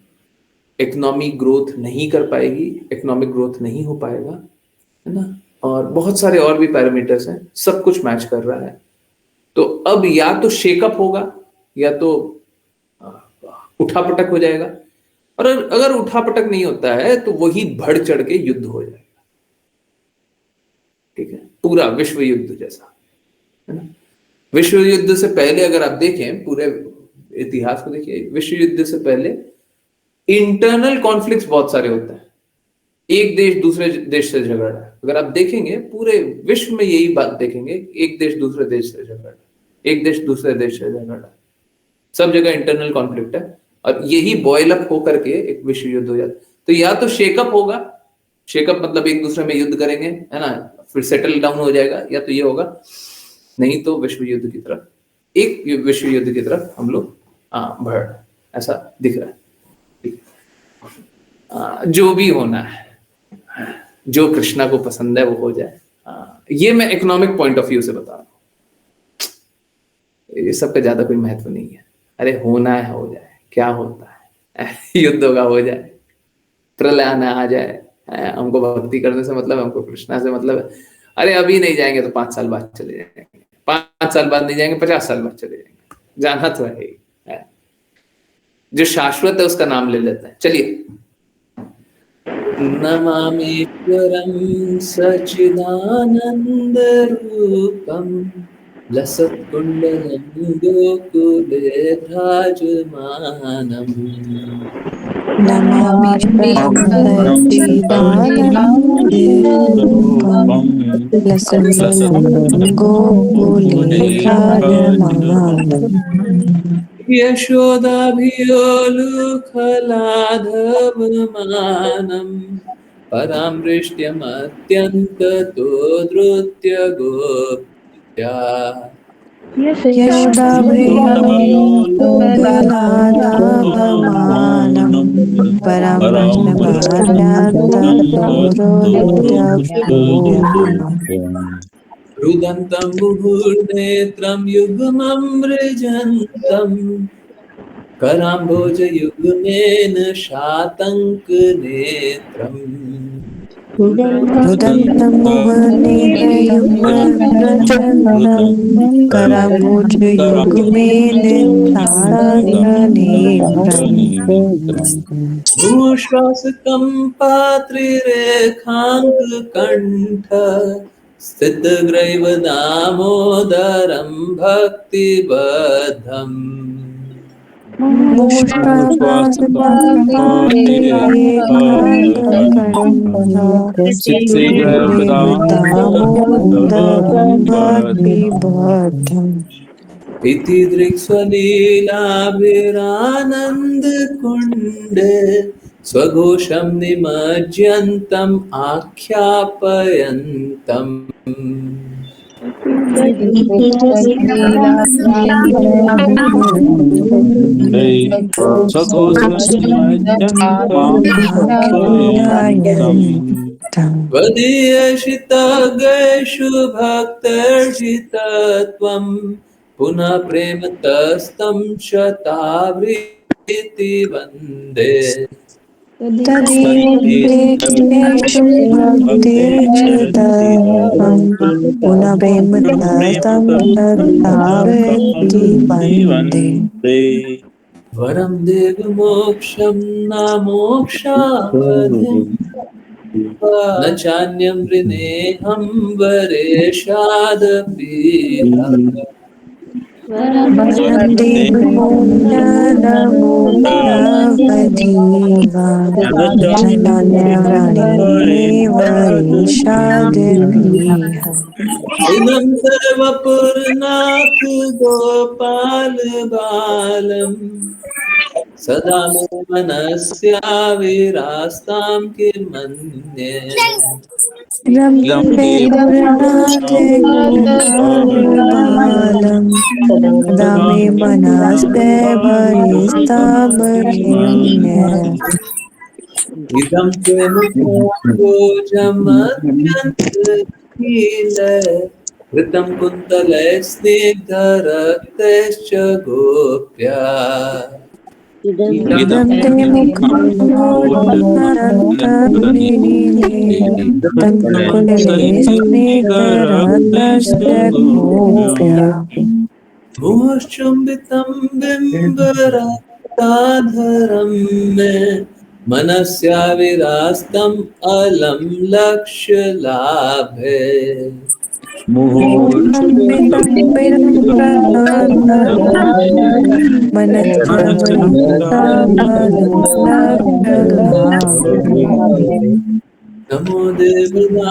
इकोनॉमी ग्रोथ नहीं कर पाएगी, इकोनॉमिक ग्रोथ नहीं हो पाएगा, है ना। और बहुत सारे और भी पैरामीटर्स हैं, सब कुछ मैच कर रहा है। तो अब या तो शेकअप होगा या तो उठापटक हो जाएगा। और अगर उठापटक नहीं होता है तो वही बढ़ चढ़ के युद्ध हो जाएगा, ठीक है, पूरा विश्व युद्ध जैसा, है ना। विश्व युद्ध से पहले अगर आप देखें, पूरे इतिहास को देखिए, विश्व युद्ध से पहले इंटरनल कॉन्फ्लिक्ट्स बहुत सारे होते हैं। एक देश दूसरे देश से झगड़ रहा है, अगर आप देखेंगे पूरे विश्व में यही बात देखेंगे, एक देश दूसरे देश से झगड़ रहा है, एक देश दूसरे देश से झगड़ रहा है, सब जगह इंटरनल कॉन्फ्लिक्ट है। और यही बॉयल अप होकर के एक विश्व युद्ध हो जाता है। तो या तो शेकअप होगा, शेकअप मतलब एक दूसरे में युद्ध करेंगे, है ना, फिर सेटल डाउन हो जाएगा, या तो ये होगा, नहीं तो विश्व युद्ध की तरफ, एक विश्व युद्ध की तरफ हम लोग बढ़, ऐसा दिख रहा है। जो भी होना है, जो कृष्णा को पसंद है वो हो जाए। ये मैं इकोनॉमिक पॉइंट ऑफ व्यू से बता रहा हूँ, ये सबका ज्यादा कोई महत्व नहीं है। अरे होना है हो जाए, क्या होता है, युद्ध होगा हो जाए, प्रलय आना आ जाए, हमको भक्ति करने से मतलब, हमको कृष्णा से मतलब है। अरे अभी नहीं जाएंगे तो 5 साल बाद चले जाएंगे, 5 साल बाद नहीं जाएंगे, 50 साल बाद चले जाएंगे, जाना तो है ही। जो शाश्वत है उसका नाम ले लेते हैं। चलिए, नमामीश्वरं सच्चिदानंद रूपम लसत्कुंडलं गोकुले भ्राजमानम्। नमामीश्वरं सच्चिदानन्दरूपं लसत्कुंडलं गोकुले भ्राजमानम्। यशोदाभियोलुखलाधवमानं परामृष्ट्यमत्यन्ततो धृत्य गोप्या। यशोदाभियोलुखलाधवमानं परामृष्ट्यमत्यन्ततो धृत्य गोप्या। रुदन्तं मुहुर्नेत्रं युग्मं मृजन्तं कराम्भोजयुग्मेन शातङ्कनेत्रम्। रुदन्तं मुहुर्नेत्रयुग्मं मृजन्तं कराम्भोजयुग्मेन शातङ्कनेत्रम्। भूश्वासकम्पात्रिरेखाङ्ककण्ठ स्थितग्रैव दामोदरं भक्तिबद्धम्। इति दृक्स्वलीलाभिरानन्दकुण्डे स्वघोषं निमज्जन्तम् आख्यापयन्तम्। वदीयशितगेषु भक्तर्षितत्वं पुनः प्रेमतस्तं शतावृत्ति वन्दे। पुनः प्रेमतस्तं शतावृत्ति वन्दे। वरं देवमोक्षं न मोक्षावधिं न चान्यं वृणेऽहं वरेशादपि। वरं देवो नमो नवधीवा वैषादपीहा इदं सर्वपुरनाथ गोपाल बालम् सदा मम मनस्याविरास्तां किमन्ये रम्भे पुरनाथे गोपालबालम् सदा मे मनस्ते वरिस्तामन्ये इदं ते मुखोजमत्यन्तहीन कृतं कुन्तले स्निग्धरक्तश्च गोप्या इदं ते मुखोन्नरन्तविनीले तङ्कुले स्निग्धरत्नस्य गोप्या मुहुश्चुम्बितं बिम्बरक्ताधरं मे मनस्याविरास्तम् अलं लक्ष्यलाभे मोहम्बितं मनस्य नमो देवदामोदरानन्त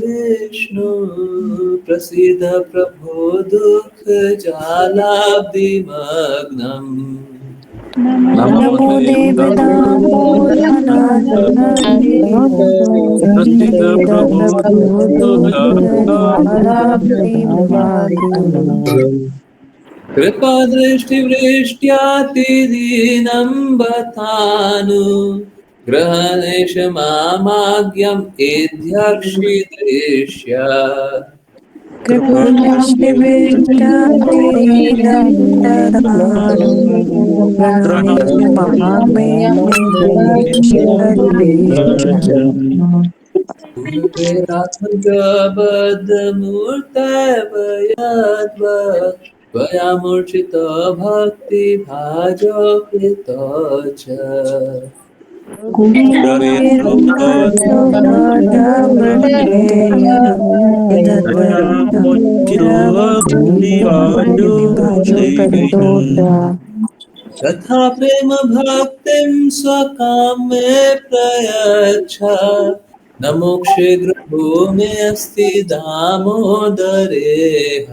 विष्णु प्रसीद प्रभो दुःख जालाब्धिमग्नम् नमो कृपादृष्टिवृष्ट्यातिदीनं बतानु ग्रहणेश मामाज्ञम् एध्यक्षिदृश्य पूर्वेरात्मजबद्धमूर्तयद्वत् त्वया मूर्छितो भक्तिभाजो कृतो च तथा प्रेम भक्तिं स्वकामे प्रयच्छ न मोक्षे गृहो मे अस्ति दामोदरेह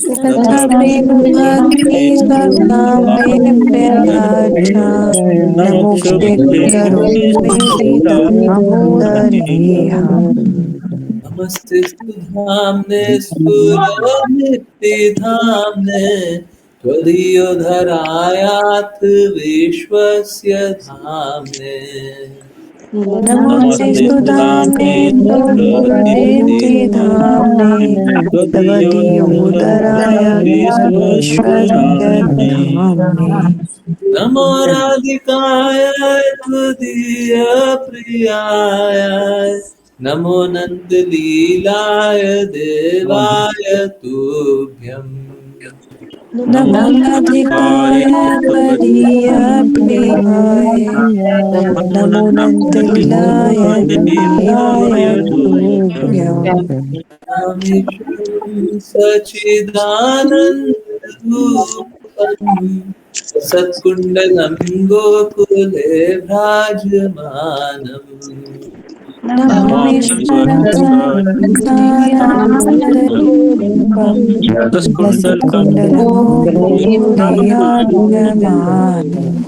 तथा प्रेम भक्ति स्वकामे प्रयाचा न मोक्षे करोमि दामोदरेहा नमस्ते धाम्ने स्फुरनित्यधाम्ने त्वदीयोधरायाथ विश्वस्य धाम्ने नमस्ते सुधाम्ने धाम्ने तवदीयोदराय विश्वस्य धाम्ने नमो राधिकाय त्वदीयप्रियाय नमो नन्दलीलाय देवाय तुभ्यम् नमो राधिकाय त्वदीयप्रियाय नमो नन्दलीलाय देवाय तुभ्यम् रामेश्वरं सच्चिदानन्दरूपम् सत्कुण्डलं गोकुले भ्राजमानम् नमामीश्वरं सच्चिदानन्दरूपं लसत्कुण्डलगोपुरयाड्यमानम्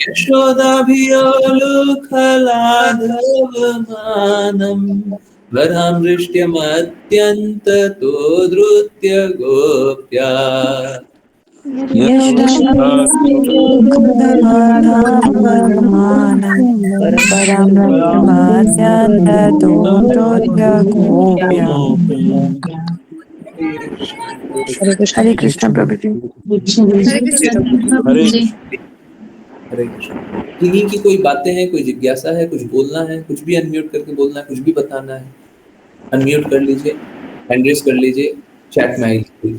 यशोदाभियोलुखलाधवमानम् वरामृष्ट्यमत्यन्ततो धृत्य गोप्या यशोदाभियोलुखलाधवमानं वरामृष्ट्यमत्यन्ततो धृत्य गोप्या हरे कृष्ण प्रभु जी। हरे कृष्ण प्रभु जी। हरे कृष्ण। किन्हीं की कोई बातें हैं, कोई जिज्ञासा है, कुछ बोलना है, कुछ भी अनम्यूट करके बोलना है, कुछ भी बताना है, अनम्यूट कर लीजिए, हैंड रेज कर लीजिए, चैट में आई लीजिए।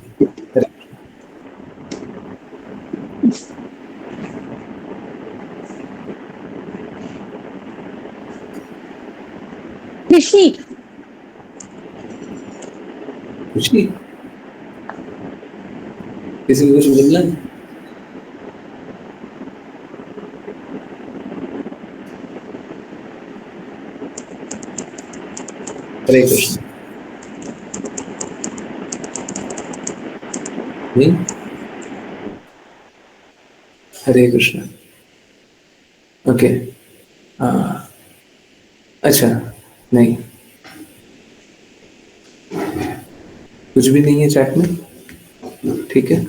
कुछ नहीं, किसी को कुछ बोलना है? हरे कृष्ण। नहीं, हरे कृष्ण। ओके, अच्छा, नहीं, कुछ भी नहीं है चैट में, ठीक है।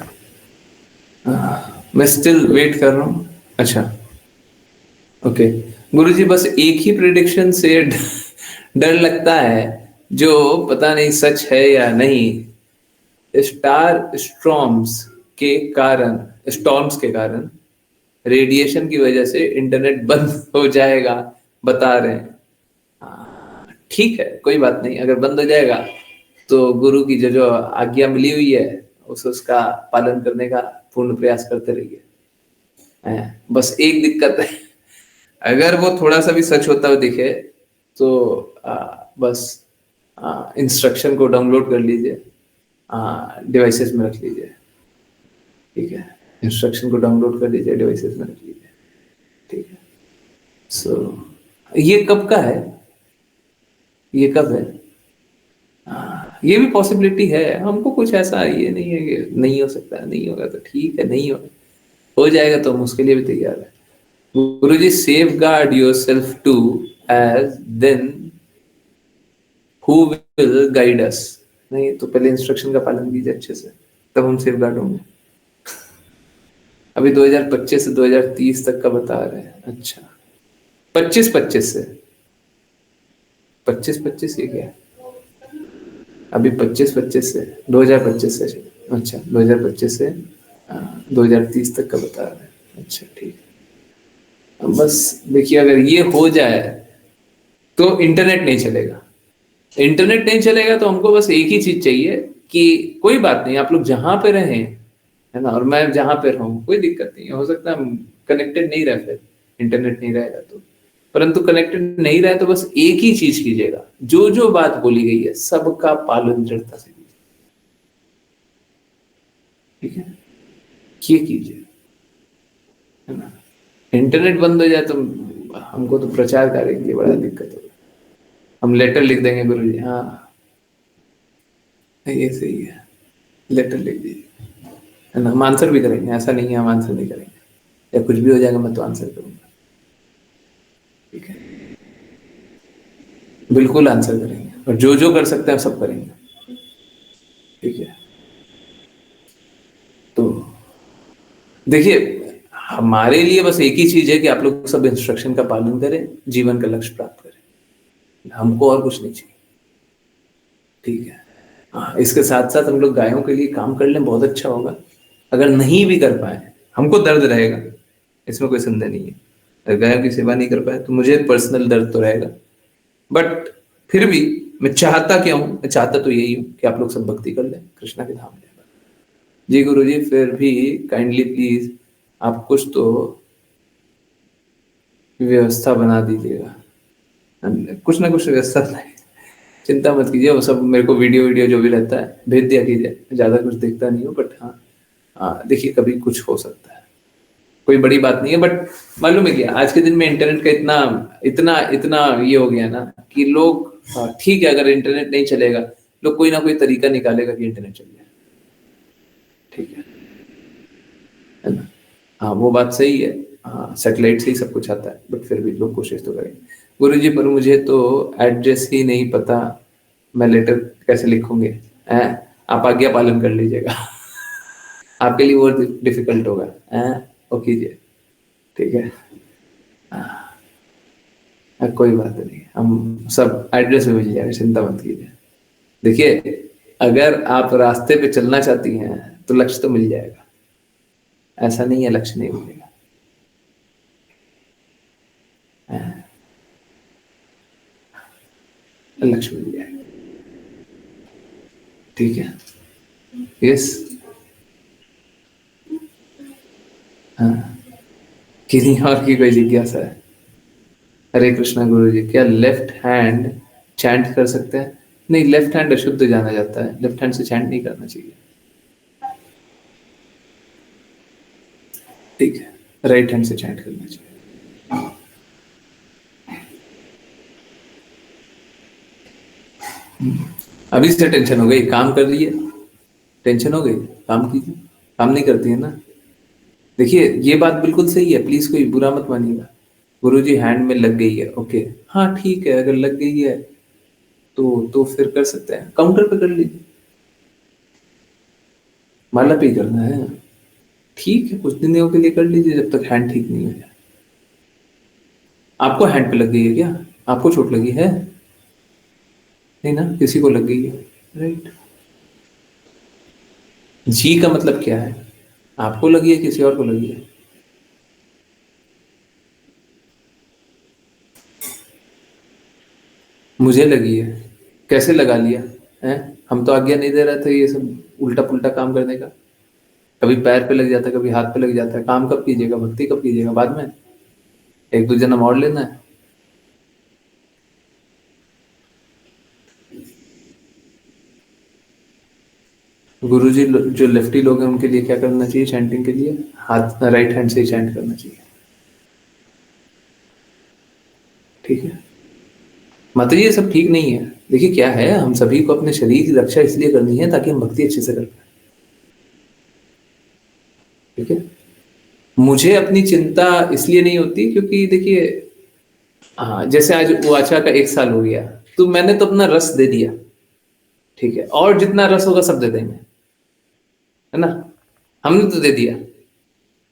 मैं स्टिल वेट कर रहा हूँ। अच्छा, ओके गुरुजी, बस एक ही प्रिडिक्शन से डर लगता है, जो पता नहीं सच है या नहीं। स्टॉर्म्स के कारण रेडिएशन की वजह से इंटरनेट बंद हो जाएगा, बता रहे हैं। ठीक है, कोई बात नहीं, अगर बंद हो जाएगा तो गुरु की जो जो आज्ञा मिली हुई है उसका पालन करने का पूर्ण प्रयास करते रहिए। बस एक दिक्कत है, अगर वो थोड़ा सा भी सच होता हुआ दिखे तो बस इंस्ट्रक्शन को डाउनलोड कर लीजिए, डिवाइसेस में रख लीजिए, ठीक है। इंस्ट्रक्शन को डाउनलोड कर लीजिए, डिवाइसेस में रख लीजिए, ठीक है। सो ये कब का है, ये कब है? ये भी पॉसिबिलिटी है, हमको कुछ ऐसा ये नहीं है कि नहीं हो सकता, नहीं होगा तो ठीक है, नहीं होगा, हो जाएगा तो हम उसके लिए भी तैयार है। गुरुजी, safeguard yourself too, as then who will guide us? नहीं तो पहले इंस्ट्रक्शन का पालन कीजिए अच्छे से, तब हम सेफ गार्ड होंगे। अभी 2025 से 2030 तक का बता रहे हैं। अच्छा, 25 से 25 ये क्या है? अभी 25 से 2025 से, अच्छा 2025 से 2030 तक का बता रहे हैं। अच्छा ठीक है, बस देखिए अगर ये हो जाए तो इंटरनेट नहीं चलेगा। इंटरनेट नहीं चलेगा तो हमको बस एक ही चीज चाहिए कि कोई बात नहीं, आप लोग जहां पे रहें, है ना, और मैं जहां पे रहूं, कोई दिक्कत नहीं है। हो सकता है हम कनेक्टेड नहीं रहे, फिर इंटरनेट नहीं रहेगा तो, परंतु कनेक्टेड नहीं रहे तो बस एक ही चीज कीजिएगा, जो जो बात बोली गई है सबका पालन दृढ़ता से कीजिए, ठीक है। ये कीजिए, है ना। इंटरनेट बंद हो जाए तो हमको तो प्रचार कार्य के लिए बड़ा दिक्कत होगा। हम लेटर लिख देंगे गुरुजी, हाँ ये सही है, लेटर लिख दीजिए, है ना। हम आंसर भी करेंगे, ऐसा नहीं है हम आंसर नहीं करेंगे, या कुछ भी हो जाएगा मैं तो आंसर करूंगा, ठीक है। बिल्कुल आंसर करेंगे, और जो जो कर सकते हैं सब करेंगे, ठीक है। तो देखिए हमारे लिए बस एक ही चीज है कि आप लोग सब इंस्ट्रक्शन का पालन करें, जीवन का लक्ष्य प्राप्त करें, हमको और कुछ नहीं चाहिए, ठीक है। हाँ, इसके साथ साथ हम लोग गायों के लिए काम कर लें, बहुत अच्छा होगा। अगर नहीं भी कर पाए, हमको दर्द रहेगा, इसमें कोई संदेह नहीं है। अगर गायों की सेवा नहीं कर पाए तो मुझे पर्सनल दर्द तो रहेगा, बट फिर भी मैं चाहता क्या हूँ, मैं चाहता तो यही हूँ कि आप लोग सब भक्ति कर लें, कृष्णा के धाम में। जी गुरुजी, फिर भी काइंडली प्लीज आप कुछ तो व्यवस्था बना दीजिएगा, कुछ ना कुछ व्यवस्था बनाए, चिंता मत कीजिए। वो सब मेरे को वीडियो जो भी रहता है भेज दिया कीजिए, ज्यादा कुछ देखता नहीं हूँ, बट हाँ देखिए कभी कुछ हो सकता है, कोई बड़ी बात नहीं है। बट मालूम है क्या, आज के दिन में इंटरनेट का इतना इतना इतना ये हो गया ना कि लोग, ठीक है अगर इंटरनेट नहीं चलेगा, लोग कोई ना कोई तरीका निकालेगा कि इंटरनेट चल जाए, ठीक है ना। हाँ वो बात सही है, हाँ सैटेलाइट से ही सब कुछ आता है, बट फिर भी लोग कोशिश तो करेंगे। गुरुजी, पर मुझे तो एड्रेस ही नहीं पता, मैं लेटर कैसे लिखूंगे? आप आज्ञा पालन कर लीजिएगा आपके लिए वो डिफिकल्ट होगा, वो कीजिए, ठीक है। कोई बात नहीं, हम सब एड्रेस में मिल जाएगा, चिंता मत कीजिए। देखिए अगर आप रास्ते पे चलना चाहती हैं तो लक्ष्य तो मिल जाएगा, ऐसा नहीं है लक्ष्य नहीं मिलेगा। लक्ष्य मिल जाएगा, ठीक है। यस, हाँ, किन्हीं और की कोई जिज्ञासा है? हरे कृष्णा गुरु जी, क्या लेफ्ट हैंड चैंट कर सकते हैं? नहीं, लेफ्ट हैंड अशुद्ध जाना जाता है, लेफ्ट हैंड से चैंट नहीं करना चाहिए। ठीक है, राइट हैंड से चैंट करना चाहिए। अभी से टेंशन हो गई, काम कर रही है, टेंशन हो गई, काम कीजिए, काम नहीं करती है ना। देखिए ये बात बिल्कुल सही है, प्लीज कोई बुरा मत मानिएगा। गुरुजी हैंड में लग गई है, ओके, हाँ ठीक है, अगर लग गई है तो फिर कर सकते हैं, काउंटर पे कर लीजिए, माला पे ही करना है, ठीक है, कुछ दिनों के लिए कर लीजिए जब तक हैंड ठीक नहीं हो जाए। आपको हैंड पे लग गई है क्या? आपको चोट लगी है? नहीं ना, किसी को लग गई है, राइट। जी का मतलब क्या है? आपको लगी है, किसी और को लगी है? मुझे लगी है, कैसे लगा लिया है? हम तो आज्ञा नहीं दे रहे थे ये सब उल्टा पुल्टा काम करने का। कभी पैर पे लग जाता है, कभी हाथ पे लग जाता है। काम कब कीजिएगा, भक्ति कब कीजिएगा? बाद में, एक दो जन्म और लेना है। गुरुजी जो लेफ्टी लोग हैं उनके लिए क्या करना चाहिए चैंटिंग के लिए? हाथ राइट हैंड से ही चैंट करना चाहिए, ठीक है। माता जी ये सब ठीक नहीं है। देखिए क्या है, हम सभी को अपने शरीर की रक्षा इसलिए करनी है ताकि हम भक्ति अच्छे से कर पाए, ठीक है। मुझे अपनी चिंता इसलिए नहीं होती क्योंकि देखिए, हाँ, जैसे आज वाचा का 1 साल हो गया, तो मैंने तो अपना रस दे दिया, ठीक है, और जितना रस होगा सब दे देंगे, है ना। हमने तो दे दिया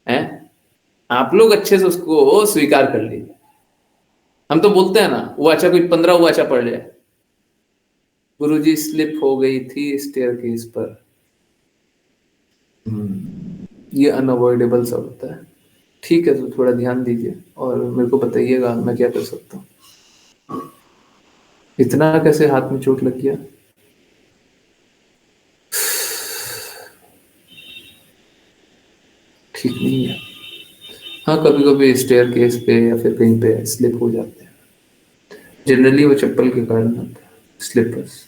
है, आप लोग अच्छे से उसको स्वीकार कर लीजिए। हम तो बोलते हैं ना, वाचा कोई 15 वाचा पढ़ जाए, गुरुजी स्लिप हो गई थी स्टेयरकेस पर। ये अनअवॉइडेबल सा होता है, ठीक है, तो थोड़ा ध्यान दीजिए और मेरे को बताइएगा मैं क्या कर सकता हूँ। इतना कैसे हाथ में चोट लग गया? ठीक नहीं है। हाँ, कभी कभी स्टेयर केस पे या फिर कहीं पे स्लिप हो जाते हैं, जनरली वो चप्पल के कारण होता है, स्लिपर्स।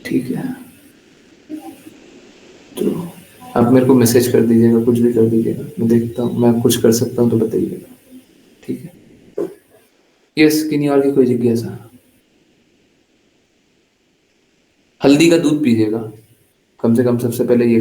ठीक है, तो आप मेरे को मैसेज कर दीजिएगा, कुछ भी कर दीजिएगा, मैं देखता हूँ, मैं कुछ कर सकता हूँ तो बताइएगा, ठीक है। यस, किन्हीं और की कोई जिज्ञासा? हल्दी का दूध पीजिएगा कम से कम, सबसे पहले ये